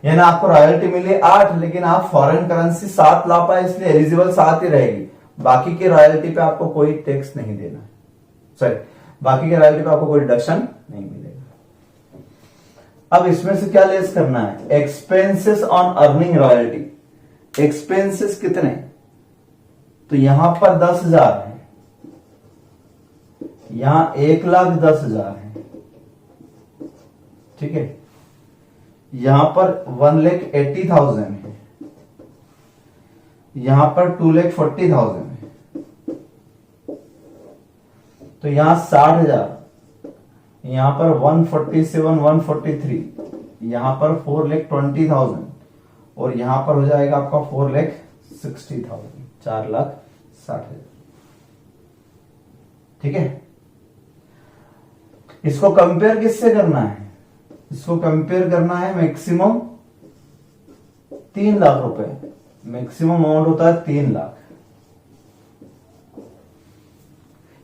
Speaker 1: यानी आपको रॉयल्टी मिली 8, लेकिन आप फॉरेन करेंसी 7 ला पाए, इसलिए एलिजिबल 7 ही रहेगी। बाकी की रॉयल्टी पे आपको कोई टैक्स नहीं देना है, सॉरी बाकी की रॉयल्टी पे आपको कोई डिडक्शन नहीं मिलेगा। अब इसमें से क्या लेस करना है, expenses on earning royalty. Expenses कितने, तो यहां पर 10,000 है, यहां 1,10,000 है, ठीक है। यहां पर 1,80,000 है, यहां पर 2,40,000 है, तो यहां 60,000, यहां पर 147, 143, यहां पर 4,20,000, और यहां पर हो जाएगा आपका 4,60,000, 4,60,000, ठीक है। इसको कंपेयर किससे करना है, इसको कंपेयर करना है मैक्सिमम 3 लाख रुपए, मैक्सिमम अमाउंट होता है 3 लाख।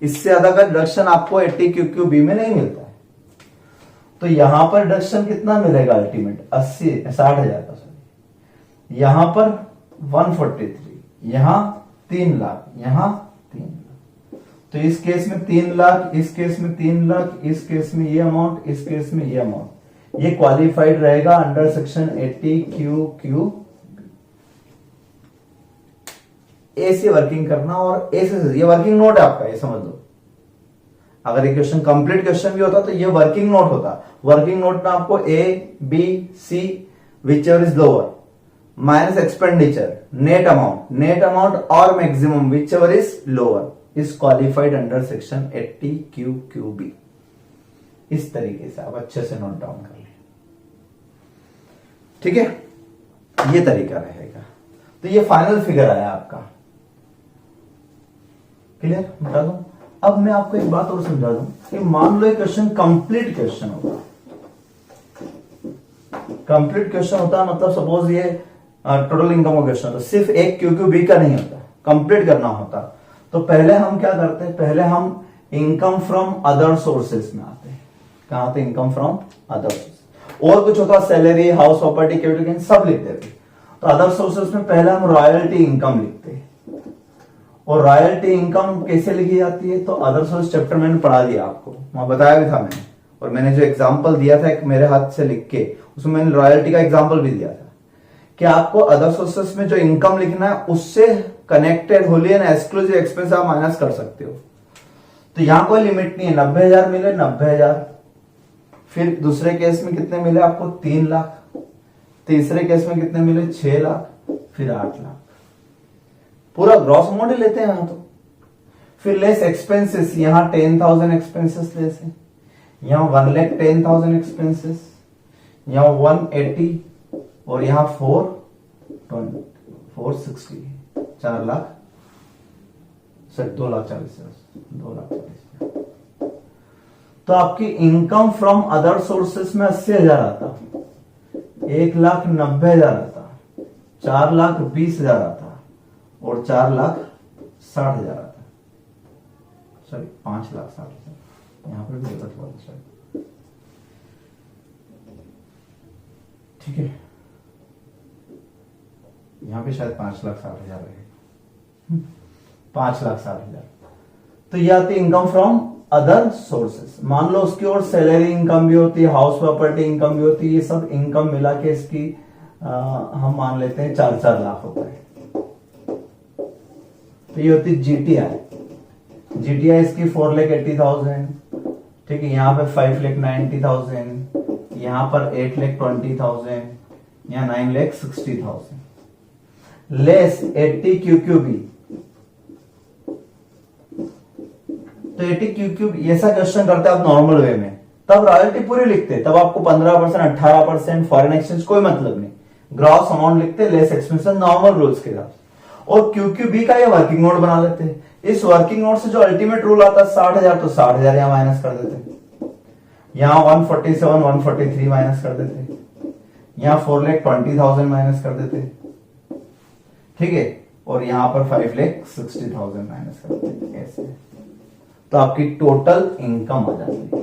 Speaker 1: इससे ज्यादा का डिडक्शन आपको 80 QQB में नहीं मिलता है। तो यहां पर डिडक्शन कितना मिलेगा अल्टीमेट, 60,000 का, सॉरी, यहां पर 143, यहां 3 लाख, यहां 3 लाख। तो इस केस में 3 लाख, इस केस में 3 लाख, इस केस में ये अमाउंट, इस केस में ये अमाउंट, ये क्वालिफाइड रहेगा अंडर सेक्शन 80 QQ। ए से वर्किंग करना, और ए से, ये वर्किंग नोट है आपका, ये समझ लो। अगर ये क्वेश्चन कंप्लीट क्वेश्चन भी होता तो ये वर्किंग नोट होता। वर्किंग नोट में आपको A B C whichever is lower minus expenditure, net amount और maximum whichever is lower is qualified under section 80 QQB। इस तरीके से आप अच्छे से नोट डाउन कर लें, ठीक है। ये तरीका रहेगा। तो ये फाइनल फिगर आया आपका, क्लियर, बता दूं। अब मैं आपको एक बात और समझा दूं कि मान लो ये क्वेश्चन कंप्लीट क्वेश्चन होगा। कंप्लीट क्वेश्चन होता है मतलब सपोज ये टोटल इनकम का क्वेश्चन होता, सिर्फ एक QQB का नहीं होता, कंप्लीट करना होता। तो पहले हम क्या करते हैं, पहले हम इनकम फ्रॉम अदर सोर्सेस में आते हैं। कहां आते, इनकम फ्रॉम अदर सोर्सेस। और कुछ होता, salary, house property, capital gain, सब लिख देते। तो अदर सोर्सेस में पहले हम रॉयल्टी इनकम लिखते हैं। और रॉयल्टी इनकम कैसे लिखी जाती है, तो अदर सोर्स चैप्टर मैंने पढ़ा दिया आपको, वहां बताया भी था मैंने। और मैंने जो एग्जांपल दिया था एक मेरे हाथ से लिख के, उसमें मैंने रॉयल्टी का एग्जांपल भी दिया था कि आपको अदर सोर्सेस में जो इनकम लिखना है उससे connected Holi and exclusive expense आप माइनस कर सकते हो। तो यहां कोई लिमिट नहीं है, 90,000 मिले 90,000, फिर दूसरे केस में कितने मिले आपको 3 लाख, तीसरे केस में कितने मिले 6 लाख, फिर 8 लाख। पूरा ग्रॉस अमाउंट ही लेते हैं यहां तो। फिर लेस एक्सपेंसेस, यहां 10,000 एक्सपेंसेस लेस है, यहां 1,10,000 एक्सपेंसेस, यहां 180, और यहां 460, 4 लाख, सर 2,40,000। तो आपकी इनकम फ्रॉम अदर सोर्सेस में 80,000 आता, 1,90,000 आता, 4,20,000 आता, और 4,60,000 आता, सॉरी 5,60,000। यहां पर भी गलत हुआ, ठीक है। यहां पे शायद 5,60,000 है, 5,60,000। तो ये आती इनकम फ्रॉम अदर सोर्सेस। मान लो उसकी और सैलरी इनकम भी होती है, हाउस प्रॉपर्टी इनकम भी होती है, ये सब इनकम मिला के इसकी हम मान लेते हैं 4-4 लाख होता है। तो ये होती GTI इसकी 4,80,000, ठीक है। यहाँ पे 5,90,000, यहाँ पर 8,20,000, यहाँ 9,60,000, लेस 80 QQB। तो 80 QQB ऐसा क्वेश्चन करते हैं आप नॉर्मल वे में, तब रॉयल्टी पूरी लिखते, तब आपको 15%, 18%, फॉरेन एक्सचेंज कोई मतलब नहीं, ग्रॉस अमाउंट लिखते, लेस एक्सपेंसेस नॉर्मल रूल्स के हिसाब से। और QQB का ये वर्किंग नोट बना लेते हैं। इस वर्किंग नोट से जो अल्टीमेट रूल आता है 60,000, तो 60,000 यहां माइनस कर देते हैं। यहां 147 143 माइनस कर देते, यहां 4,20,000 माइनस कर देते, ठीक है, और यहां पर 5,60,000 माइनस कर देते ऐसे, तो आपकी टोटल इनकम आ जाती है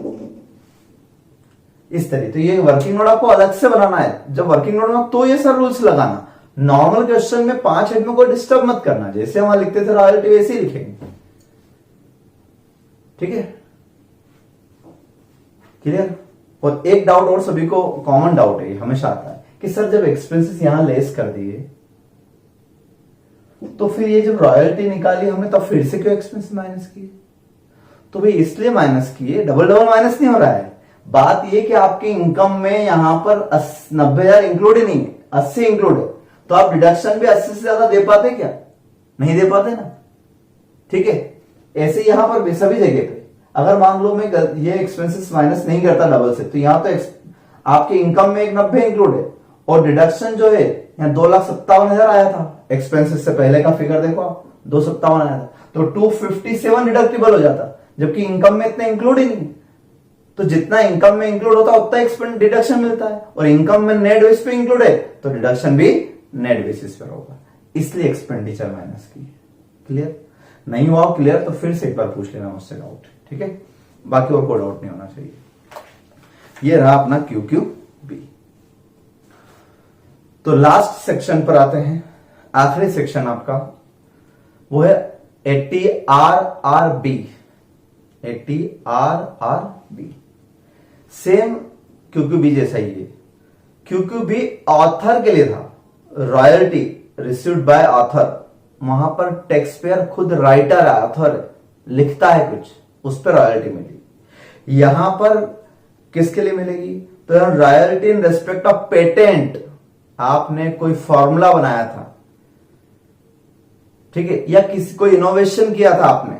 Speaker 1: इस तरह। तो ये वर्किंग नोट आपको अलग से बनाना है, जब वर्किंग नोट में तो ये सब रूल्स लगाना, नॉर्मल क्वेश्चन में 5 हेड में कोई डिस्टर्ब मत करना, जैसे वहां लिखते थे रॉयल्टी वैसे ही लिखेंगे, ठीक है, क्लियर। और एक डाउट और सभी को कॉमन डाउट है, हमेशा आता है कि सर जब एक्सपेंसेस यहां लेस कर दिए तो फिर ये जब रॉयल्टी निकाली हमने तब फिर से क्यों एक्सपेंस माइनस किए? तो भाई इसलिए माइनस किए, डबल डबल माइनस नहीं हो रहा है। बात ये कि आपके इनकम में यहां पर 90,000 इंक्लूड ही नहीं है, 80 इंक्लूड है, तो आप डिडक्शन भी 80 से ज्यादा दे पाते क्या? नहीं दे पाते ना, ठीक है। ऐसे यहां पर भी सभी जगह पे अगर मान लो मैं ये एक्सपेंसेस माइनस नहीं करता डबल से, तो यहां तो आपके इनकम में एक 90 इंक्लूड है और डिडक्शन जो है यहाँ 2,57,000 आया था, एक्सपेंसेस से पहले का फिगर देखो आप, 257 आया था, तो 257 डिडक्टिबल हो जाता, जबकि इनकम में इतना इंक्लूड ही नहीं। तो जितना इनकम में इंक्लूड होता है उतना एक्सपेंस डिडक्शन मिलता है, और इनकम में नेट बेसिस पे इंक्लूड है तो डिडक्शन भी नेट बेसिस पर होगा, इसलिए एक्सपेंडिचर माइनस की। क्लियर नहीं हुआ क्लियर तो फिर से एक बार पूछ लेना मुझसे डाउट, ठीक है, बाकी और कोई डाउट नहीं होना चाहिए। ये रहा अपना QQB। तो लास्ट सेक्शन पर आते हैं, आखिरी सेक्शन आपका वो है 80RRB। 80RRB सेम QQB जैसा ही है। QQB ऑथर के लिए था, रॉयल्टी रिसीव्ड बाय ऑथर, वहां पर टैक्स पेयर खुद राइटर है, ऑथर लिखता है कुछ, उस पर रॉयल्टी मिली। यहां पर किसके लिए मिलेगी? तो royalty in respect of patent, आपने कोई फॉर्मूला बनाया था, ठीक है, या किसी कोई इनोवेशन किया था आपने,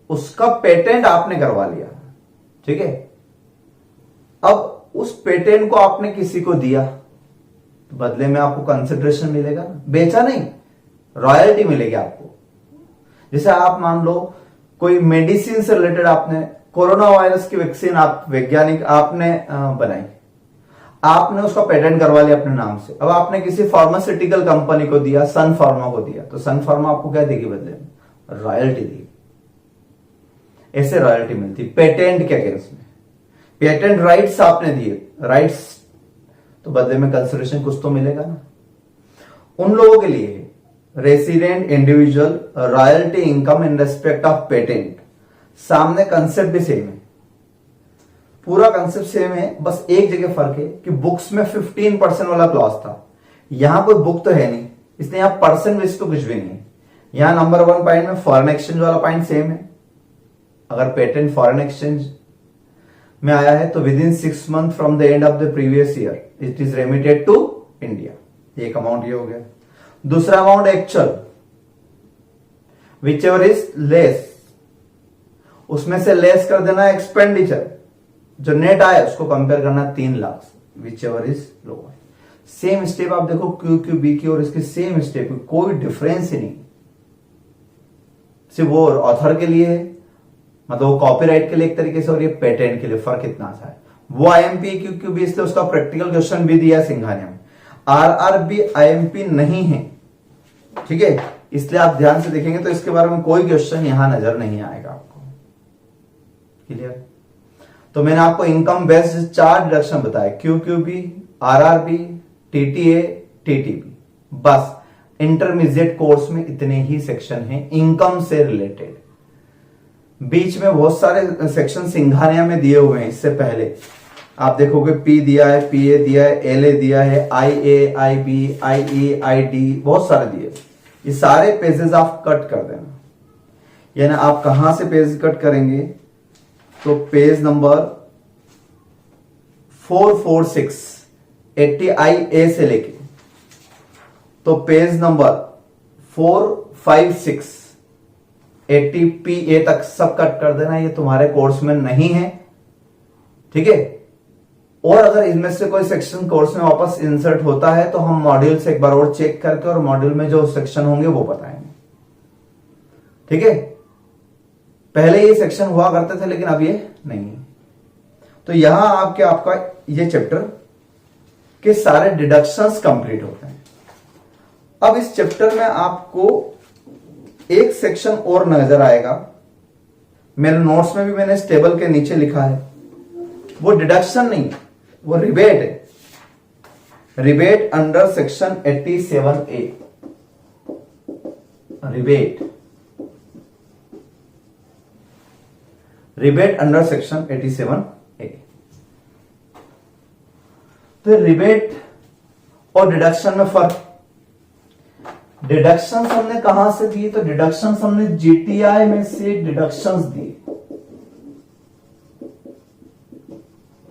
Speaker 1: उसका पेटेंट आपने करवा लिया, ठीक है। अब उस पेटेंट को आपने किसी को दिया तो बदले में आपको कंसिडरेशन मिलेगा ना, बेचा नहीं, रॉयल्टी मिलेगी आपको। जैसे आप मान लो कोई मेडिसिन से रिलेटेड आपने कोरोना वायरस की वैक्सीन, आप वैज्ञानिक आपने बनाई, आपने उसका पेटेंट करवा लिया अपने नाम से, अब आपने किसी फार्मास्यूटिकल कंपनी को दिया, सन फार्मा को दिया, तो सन फार्मा आपको क्या देगी बदले में? रॉयल्टी देगी। ऐसे रॉयल्टी मिलती पेटेंट के केस में। पेटेंट राइट्स आपने दिए, राइट्स, तो बदले में कंसिडरेशन कुछ तो मिलेगा ना। उन लोगों के लिए resident individual royalty income in respect of patent, सामने कंसेप्ट भी सेम है, पूरा कंसेप्ट सेम है, बस एक जगह फर्क है कि बुक्स में 15% वाला क्लॉज था, यहां कोई बुक तो है नहीं, इसलिए यहां परसेंट बेस तो कुछ भी नहीं है। यहां नंबर 1 पॉइंट में फॉरेन एक्सचेंज वाला पॉइंट सेम है, अगर पेटेंट फॉरेन एक्सचेंज में आया है तो within 6 month from the end of the previous year it is remitted to India, एक अमाउंट ये हो गया। दूसरा amount actual, whichever is less, उसमें से लेस कर देना एक्सपेंडिचर, जो नेट आया उसको कंपेयर करना 3 lakh, which ever is lower. Same step आप देखो QQB की और इसके सेम स्टेप, कोई डिफरेंस ही नहीं, सिर्फ वो ऑथर के लिए है, मतलब वो कॉपीराइट के लिए एक तरीके से, और ये पेटेंट के लिए फर्क इतना सा है। वो IMP QQB, इसलिए उसका प्रैक्टिकल क्वेश्चन भी दिया सिंघानिया में। RRB IMP नहीं है, ठीक है, इसलिए आप ध्यान से देखेंगे तो इसके बारे में कोई क्वेश्चन यहां नजर नहीं आएगा आपको। क्लियर? तो मैंने आपको इनकम बेस्ड 4 डिडक्शन बताए, QQB, RRB, TTA, TTB, बस इंटरमीडिएट कोर्स में इतने ही सेक्शन हैं इनकम से रिलेटेड। बीच में बहुत सारे सेक्शन सिंघानिया में दिए हुए हैं, इससे पहले आप देखोगे P दिया है, PA दिया है, LA दिया है, IA, IB, IE, ID, बहुत सारे दिए। ये सारे पेजेस आप कट कर देना, यानी आप कहां से पेज कट करेंगे तो पेज नंबर 446 80IA से लेके तो पेज नंबर 456 80PA तक सब कट कर देना, ये तुम्हारे कोर्स में नहीं है, ठीक है। और अगर इनमें से कोई सेक्शन कोर्स में वापस इंसर्ट होता है तो हम मॉड्यूल से एक बार और चेक करके और मॉड्यूल में जो सेक्शन होंगे वो बताएंगे, ठीक है। पहले ये सेक्शन हुआ करते थे लेकिन अब ये नहीं है। तो यहां आपका ये चैप्टर के सारे डिडक्शंस कंप्लीट होते हैं। अब इस चैप्टर में आपको एक सेक्शन और नजर आएगा, मेरे नोट्स में भी मैंने इस टेबल के नीचे लिखा है, वो डिडक्शन नहीं, वो रिबेट है। Rebate under section 87A। Rebate under section 87A। तो रिबेट और डिडक्शन में फर्क। डिडक्शन हमने कहां से दिए? तो डिडक्शन हमने जीटीआई में से डिडक्शंस दिए।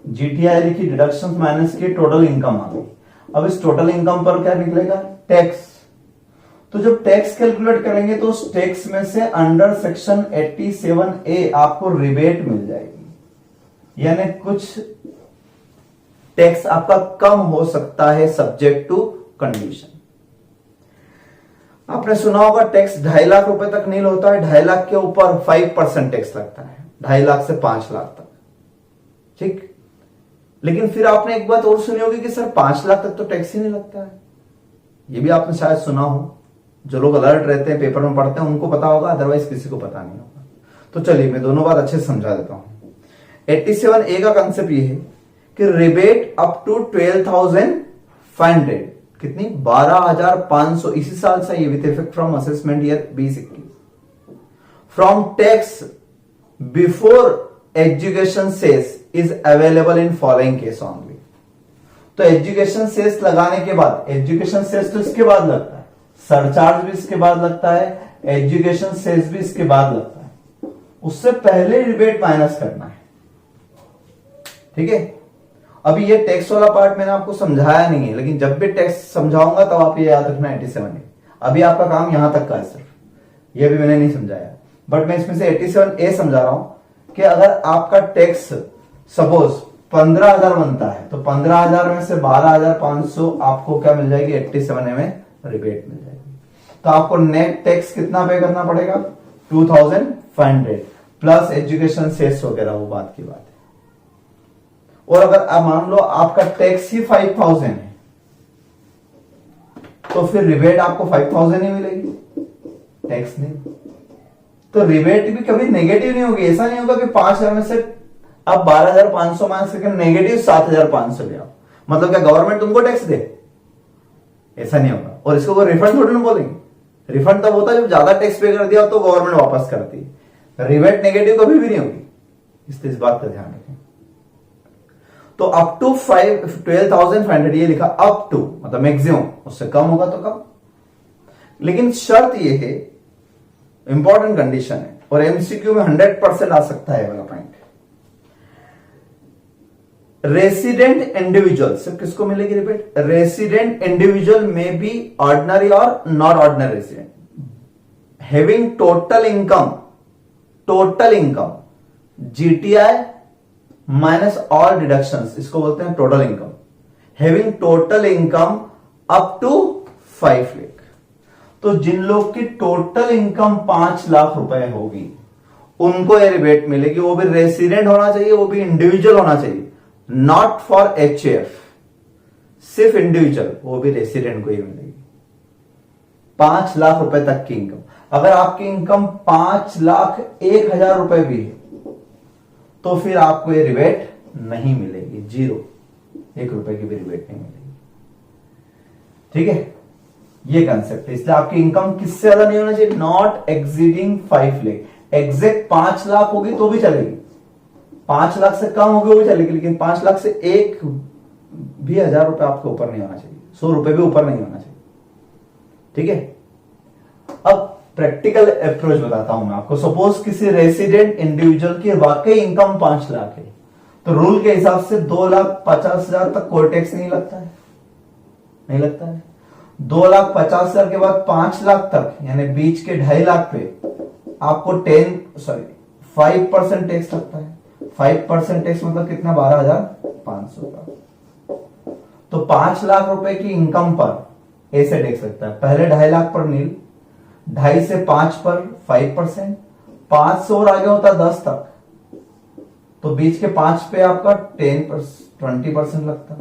Speaker 1: जीटीआई लिखी, डिडक्शंस माइनस की, टोटल इनकम आ गई। अब इस टोटल इनकम पर क्या निकलेगा? टैक्स। तो जब टैक्स कैलकुलेट करेंगे तो उस टैक्स में से अंडर सेक्शन 87A आपको रिबेट मिल जाएगी, यानी कुछ टैक्स आपका कम हो सकता है सब्जेक्ट टू कंडीशन। आपने सुना होगा टैक्स 2.5 लाख रुपए तक नील होता है, 2.5 लाख के ऊपर 5% टैक्स लगता है, 2.5 लाख से 5 लाख तक, ठीक। लेकिन फिर आपने एक बात और सुनी होगी कि सर 5 लाख तक तो टैक्स ही नहीं लगता है। ये भी आपने शायद सुना हो, जो लोग अलर्ट रहते हैं, पेपर में पढ़ते हैं, उनको पता होगा, अदरवाइज किसी को पता नहीं होगा। तो चलिए मैं दोनों बात अच्छे से समझा देता हूं। 87A का कंसेप्ट ये है कि रिबेट अप टू 12,500, कितनी? 12,500 इसी साल से, ये with effect from assessment year 2021, from tax before education cess is available in following case only. तो एजुकेशन सेस लगाने के बाद, एजुकेशन सेस तो इसके बाद लगता है, सरचार्ज भी इसके बाद लगता है, एजुकेशन सेस भी इसके बाद लगता है, उससे पहले रिबेट माइनस करना है, ठीक है। अभी ये टैक्स वाला पार्ट मैंने आपको समझाया नहीं है, लेकिन जब भी टैक्स समझाऊंगा तब आप ये याद रखना 87A। अभी आपका काम यहां तक का है सिर्फ, ये भी मैंने नहीं समझाया, बट मैं इसमें से 87A समझा रहा हूं कि अगर आपका टैक्स सपोज 15,000 बनता है, तो 15,000 में से 12,500 आपको क्या मिल जाएगी? 87A में रिबेट मिल जाएगी। तो आपको नेट टैक्स कितना पे करना पड़ेगा? 2,500 प्लस एजुकेशन सेस वगैरह, वो बात की बात है। और अगर आप मान लो आपका टैक्स ही 5,000 है, तो फिर रिबेट आपको 5,000 ही मिलेगी, टैक्स नहीं। तो रिबेट भी कभी नेगेटिव नहीं होगी। ऐसा नहीं होगा कि 5,000 में से आप 12,500 माइनस करके नेगेटिव 7,500 ले आओ, मतलब क्या गवर्नमेंट तुमको टैक्स दे? ऐसा नहीं होगा। और इसको कोई रिफंड थोड़ी ना बोलेंगे। रिफंड तब होता है जब ज्यादा टैक्स पे कर दिया तो गवर्नमेंट वापस करती है। रिबेट नेगेटिव कभी भी नहीं होगी, इसलिए इस बात का ध्यान रखें। तो अप टू 12,500 ये लिखा, अप टू मतलब मैक्सिमम, उससे कम होगा तो कम। लेकिन शर्त ये है, इंपॉर्टेंट कंडीशन है, और एमसीक्यू में 100% आ सकता है वाला पॉइंट। रेसिडेंट इंडिविजुअल, सिर्फ किसको मिलेगी रिबेट? रेसिडेंट इंडिविजुअल में बी ऑर्डिनरी और non ordinary resident having total income GTI minus all deductions, इसको बोलते हैं total income. Having total income up to 5 lakh. तो जिन लोग की टोटल इनकम 5 लाख रुपए होगी उनको ये रिबेट मिलेगी। वो भी रेसिडेंट होना चाहिए, वो भी इंडिविजुअल होना चाहिए, नॉट फॉर एचएफ, सिर्फ इंडिविजुअल, वो भी रेसिडेंट को ही मिलेगी। 5 लाख रुपए तक की इनकम। अगर आपकी इनकम 5,01,000 रुपए भी है तो फिर आपको ये रिबेट नहीं मिलेगी, 0, 1 रुपए की भी रिबेट नहीं मिलेगी, ठीक है। ये कंसेप्ट है। इसलिए आपकी इनकम किससे ज्यादा नहीं होना चाहिए? Not exceeding 5 lakh. Exact 5 lakh होगी तो भी चलेगी, 5 लाख से कम होगी वो भी चलेगी, लेकिन 5 लाख से 1 भी 1,000 रुपए आपके ऊपर नहीं होना चाहिए, 100 रुपए भी ऊपर नहीं होना चाहिए, ठीक है। अब प्रैक्टिकल अप्रोच बताता हूं मैं आपको। सपोज किसी रेसिडेंट इंडिविजुअल की वाकई इनकम 5 लाख है, तो रूल के हिसाब से 2,50,000 तक कोई टैक्स नहीं लगता है, नहीं लगता है। 2,50,000 के बाद 5 लाख तक, यानी बीच के 2.5 लाख पे आपको 5% टैक्स लगता है। 5% टैक्स मतलब कितना? 12,500 का। तो 5 लाख रुपए की इनकम पर ऐसे टैक्स लगता है। पहले 2.5 लाख पर नील, 2.5 से 5 पर 5%, 5 से और आगे होता 10 तक, तो बीच के 5 पे आपका 20% लगता,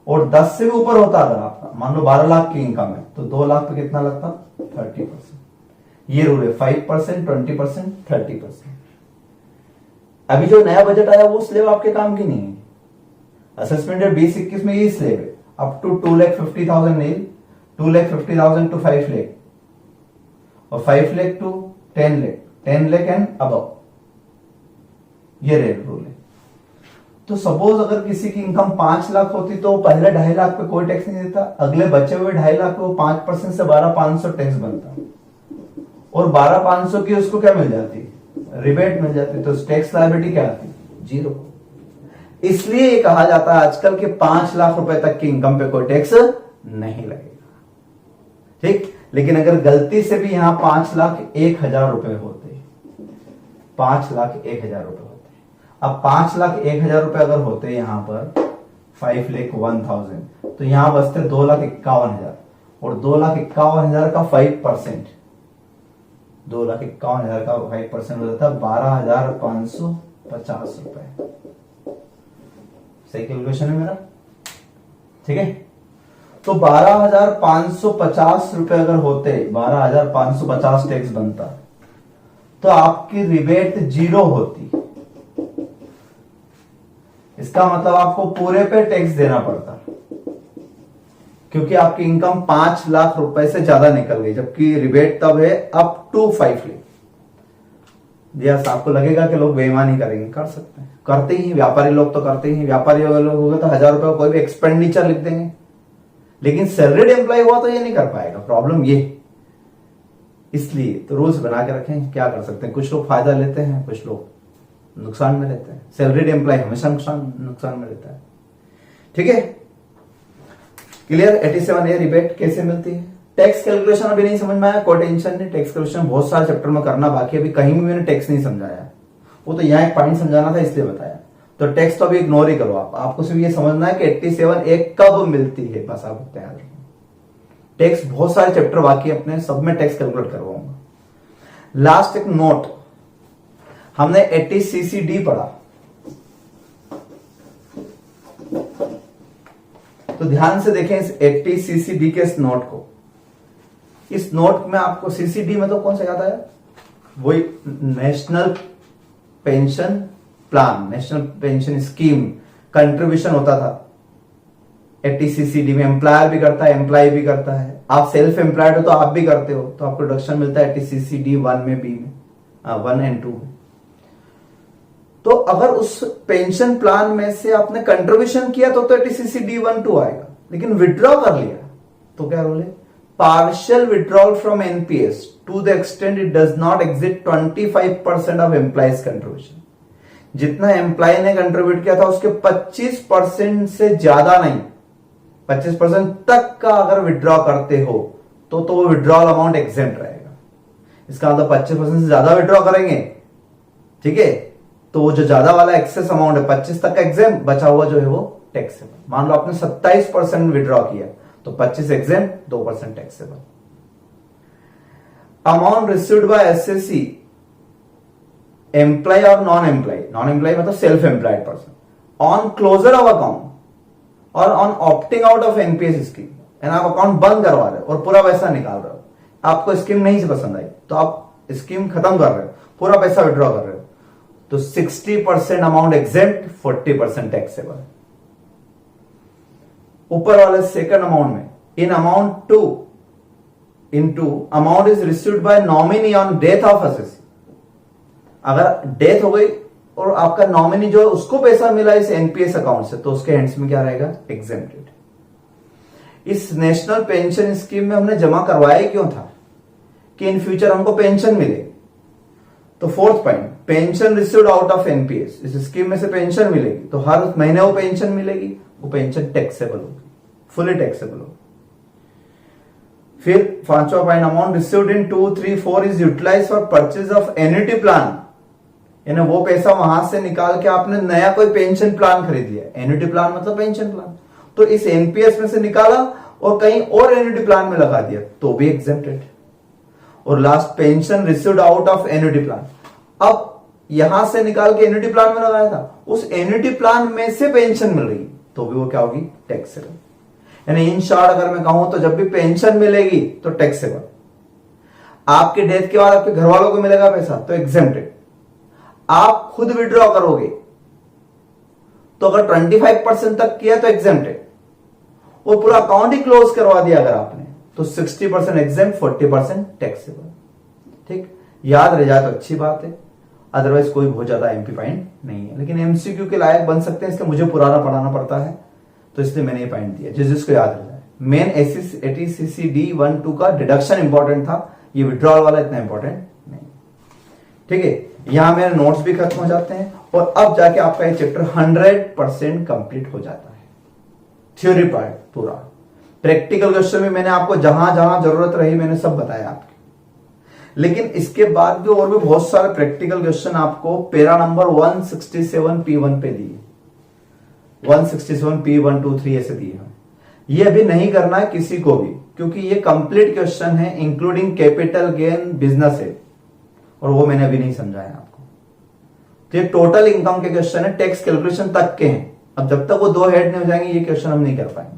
Speaker 1: और 10 से भी ऊपर होता अगर आपका, मान लो 12 लाख की इनकम है, तो 2 लाख पे कितना लगता? 30%। ये रूल है, 5%, 20%, 30%। अभी जो नया बजट आया वो स्लेब आपके काम की नहीं है। असेसमेंट 2021 में ये स्लेब है, up to 2,50,000 nil, 2,50,000 to 5 lakh, और 5 lakh to 10 lakh, 10 lakh and above, ये रेट रूल है। तो सपोज अगर किसी की इनकम 5 लाख होती तो पहले 2.5 लाख पे कोई टैक्स नहीं देता, अगले बचे हुए 2.5 लाख पे वो 5% से 12,500 टैक्स बनता, और 12,500 की उसको क्या मिल जाती? रिबेट मिल जाती। तो टैक्स लायबिलिटी क्या आती? 0। इसलिए ये कहा जाता है आजकल के 5 लाख रुपए तक की इनकम पे कोई टैक्स नहीं लगेगा, ठीक। लेकिन अगर गलती से भी यहां 5,01,000 रुपए होते, 5,01,000 रुपए होते, अब 5,01,000 रुपए अगर होते यहां पर 5,01,000, तो यहां बचते 2,51,000, और 2,51,000 का 5%, 2,51,000 का 5% हो जाता है 12,550 रुपए। सही कैलकुलेशन है मेरा, ठीक है। तो 12,550 रुपए अगर होते, 12,550 टैक्स बनता, तो आपकी रिबेट 0 होती। इसका मतलब आपको पूरे पे टैक्स देना पड़ता, क्योंकि आपकी इनकम 5 लाख रुपए से ज्यादा निकल गई, जबकि रिबेट तब है अप टू 5 लाख। यस, आपको लगेगा कि लोग बेईमानी करेंगे, कर सकते हैं, करते ही, व्यापारी लोग तो करते ही। व्यापारी लोग होगा तो 1,000 रुपए कोई भी एक्सपेंडिचर लिख देंगे, लेकिन सैलरीड एम्प्लॉय हुआ तो ये नहीं कर पाएगा। प्रॉब्लम ये, इसलिए तो रूल्स बना के रखें। क्या कर सकते हैं, कुछ लोग फायदा लेते हैं, कुछ लोग नुकसान में रहते हैं। सैलरीड एम्प्लॉय हमेशा नुकसान में रहता है, ठीक है। क्लियर। 87 ये रिबेट कैसे मिलती है। टैक्स कैलकुलेशन अभी नहीं समझ में आया, कोई टेंशन नहीं, टैक्स कैलकुलेशन बहुत सारे चैप्टर में करना बाकी, अभी कहीं भी मैंने टैक्स नहीं समझाया, वो तो यहाँ एक पॉइंट समझाना था इसलिए बताया। तो टैक्स तो अभी इग्नोर ही करो आपको सिर्फ ये समझना है कि 87 एक कब मिलती है, बस आप याद रखें। टैक्स बहुत सारे चैप्टर बाकी अपने, सब में टैक्स कैलकुलेट करवाऊंगा। लास्ट एक नोट, हमने 80CCD पढ़ा, तो ध्यान से देखें इस 80CCD के इस नोट को। इस नोट में आपको सीसीडी में तो कौन सा याद आया? वही national pension plan, national pension scheme contribution होता था। 80CCD में एम्प्लॉयर भी करता है, एम्प्लॉय भी करता है। आप सेल्फ एम्प्लॉयड हो तो आप भी करते हो, तो आपको डिडक्शन मिलता है 80CCD 1 में, बी में, 1 एंड 2 में। तो अगर उस पेंशन प्लान में से आपने कंट्रीब्यूशन किया तो 80CCD 1, 2 आएगा, लेकिन विड्रॉ कर लिया तो क्या रूल है? Partial withdrawal from NPS to the extent it does not exit 25% of employee's contribution. जितना एम्प्लॉय ने कंट्रीब्यूट किया था उसके 25% से ज्यादा नहीं, 25% तक का अगर विड्रॉ करते हो तो वो विड्रॉल अमाउंट एग्जेम्प्ट रहेगा। इसका मतलब 25% से ज्यादा विड्रॉ करेंगे, ठीक है, तो वो जो ज्यादा वाला एक्सेस अमाउंट है 25 तक का एग्जेम्प्ट, बचा हुआ जो है वो टैक्सेबल। मान लो आपने 27% विड्रॉ किया तो 25 exempt, 2% taxable. Amount received by SSC employ और नॉन एम्प्लॉय, नॉन एम्प्लॉय मतलब self employed person, on closure of account और on opting out of NPS scheme, यानी आप अकाउंट बंद करवा रहे हो और पूरा पैसा निकाल रहे हो। आपको स्कीम नहीं से पसंद आई तो आप स्कीम खत्म कर रहे हो, पूरा पैसा विड्रॉ कर रहे हो, तो 60% अमाउंट एग्जेम्प्ट, 40% टैक्सेबल। ऊपर वाले सेकंड अमाउंट में, in amount two into amount is received by nominee on death of SSC. अगर डेथ हो गई और आपका नॉमिनी जो है उसको पैसा मिला इस एनपीएस अकाउंट से, तो उसके हैंड्स में क्या रहेगा? एग्जेम्प्टेड। इस नेशनल पेंशन स्कीम में हमने जमा करवाया क्यों था? कि इन फ्यूचर हमको पेंशन मिले। तो fourth point, pension received out of NPS, इस स्कीम में से पेंशन मिलेगी तो हर महीने वो पेंशन मिलेगी, वो पेंशन टैक्सेबल होगी, फुली टैक्सेबल होगी। फिर पांचवा point, amount received in 2, 3, 4 is utilise for purchase of annuity plan, यानी वो पैसा वहां से निकाल के आपने नया कोई पेंशन प्लान खरीद लिया। एन्युटी प्लान मतलब पेंशन प्लान, तो इस एनपीएस में से निकाला और कहीं और एन्युटी प्लान में लगा दिया तो भी एग्जेम्प्टेड। और last, pension received out of annuity plan. अब यहां से निकाल के एन्युटी प्लान में लगाया था, उस एन्युटी प्लान में से पेंशन मिल रही तो भी वो क्या होगी, टैक्सेबल। यानी इन शॉर्ट अगर मैं कहूं तो जब भी पेंशन मिलेगी तो टैक्सेबल, आपके डेथ के बाद आपके घर वालों को मिलेगा पैसा तो एग्जेम्प्टेड, आप खुद विड्रॉ करोगे तो अगर 25% तक किया तो एग्जेम्प्टेड, और पूरा अकाउंट ही क्लोज करवा दिया अगर आपने तो 60% एग्जेम्प्ट, 40% टैक्सेबल। ठीक, याद रह जाए तो अच्छी बात है, अदरवाइज कोई बहुत ज्यादा एमपी पॉइंट नहीं है, लेकिन एमसीक्यू के लायक बन सकते हैं, इसका मुझे पुराना पढ़ाना पड़ता है तो इसलिए मैंने ये पॉइंट दिया जिसको याद रह जाए। मेन एटीसीसी 1-2 का डिडक्शन इंपॉर्टेंट था, ये विड्रॉल वाला इतना इंपॉर्टेंट नहीं। ठीक है, यहां मेरे नोट्स भी खत्म हो जाते हैं और अब जाके आपका ये चैप्टर 100% कंप्लीट हो जाता है, थ्योरी पार्ट पूरा। प्रैक्टिकल क्वेश्चन में मैंने आपको जहां जहां जरूरत रही मैंने सब बताया आपके, लेकिन इसके बाद भी और भी बहुत सारे प्रैक्टिकल क्वेश्चन आपको पैरा नंबर 167 P1 पे दिए, 167 P1 2 3 ऐसे दिए हैं। ये अभी नहीं करना है किसी को भी, क्योंकि ये कंप्लीट क्वेश्चन है इंक्लूडिंग कैपिटल गेन, बिजनेस है, और वो मैंने अभी नहीं समझाया आपको। तो ये टोटल इनकम के क्वेश्चन है, टैक्स कैलकुलेशन तक के हैं। अब जब तक वो 2 हेड नहीं हो जाएंगे ये क्वेश्चन हम नहीं कर पाएंगे।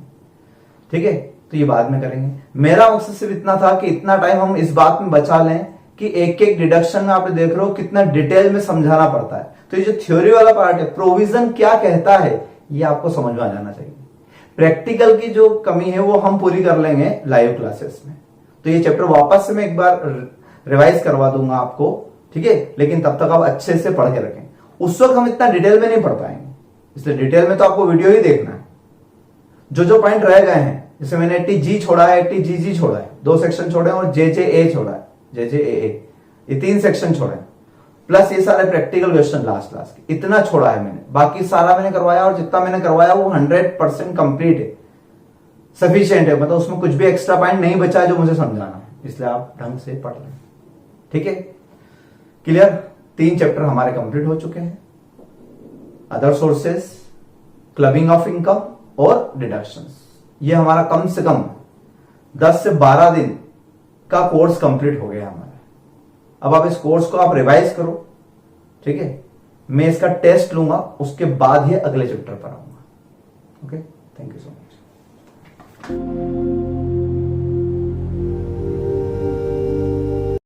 Speaker 1: ठीक है, तो ये बाद में करेंगे। मेरा मकसद सिर्फ इतना था कि इतना टाइम हम इस बात में बचा लें कि एक एक डिडक्शन में आप देख रहे हो कितना डिटेल में समझाना पड़ता है। तो ये जो थ्योरी वाला पार्ट है, प्रोविजन क्या कहता है, ये आपको समझ में आ जाना चाहिए। प्रैक्टिकल की जो कमी है वो हम पूरी कर लेंगे लाइव क्लासेस में। तो ये चैप्टर वापस से मैं एक बार रिवाइज करवा दूंगा आपको, ठीक है, लेकिन तब तक आप अच्छे से पढ़ के रखें। उस वक्त हम इतना डिटेल में नहीं पढ़ पाएंगे, इसलिए डिटेल में तो आपको वीडियो ही देखना है। जो जो पॉइंट रह गए हैं, जैसे मैंने 80G छोड़ा है, 80GG छोड़ा है, 2 सेक्शन छोड़े और JJA छोड़ा है, JJAA, ये 3 सेक्शन छोड़े हैं, प्लस ये सारे प्रैक्टिकल क्वेश्चन लास्ट के, इतना छोड़ा है मैंने। बाकी सारा मैंने करवाया और जितना मैंने करवाया वो 100% कंप्लीट है, सफिशिएंट है, मतलब उसमें कुछ भी एक्स्ट्रा पॉइंट नहीं बचा है जो मुझे समझाना है, इसलिए आप ढंग से पढ़ लें। ठीक है, क्लियर? 3 चैप्टर हमारे कंप्लीट हो चुके हैं, other sources, clubbing of income और डिडक्शंस। ये हमारा कम से कम 10 से 12 दिन का कोर्स कंप्लीट हो गया हमारा। अब आप इस कोर्स को आप रिवाइज करो, ठीक है, मैं इसका टेस्ट लूंगा, उसके बाद ही अगले चैप्टर पर आऊंगा। Okay, thank you so much.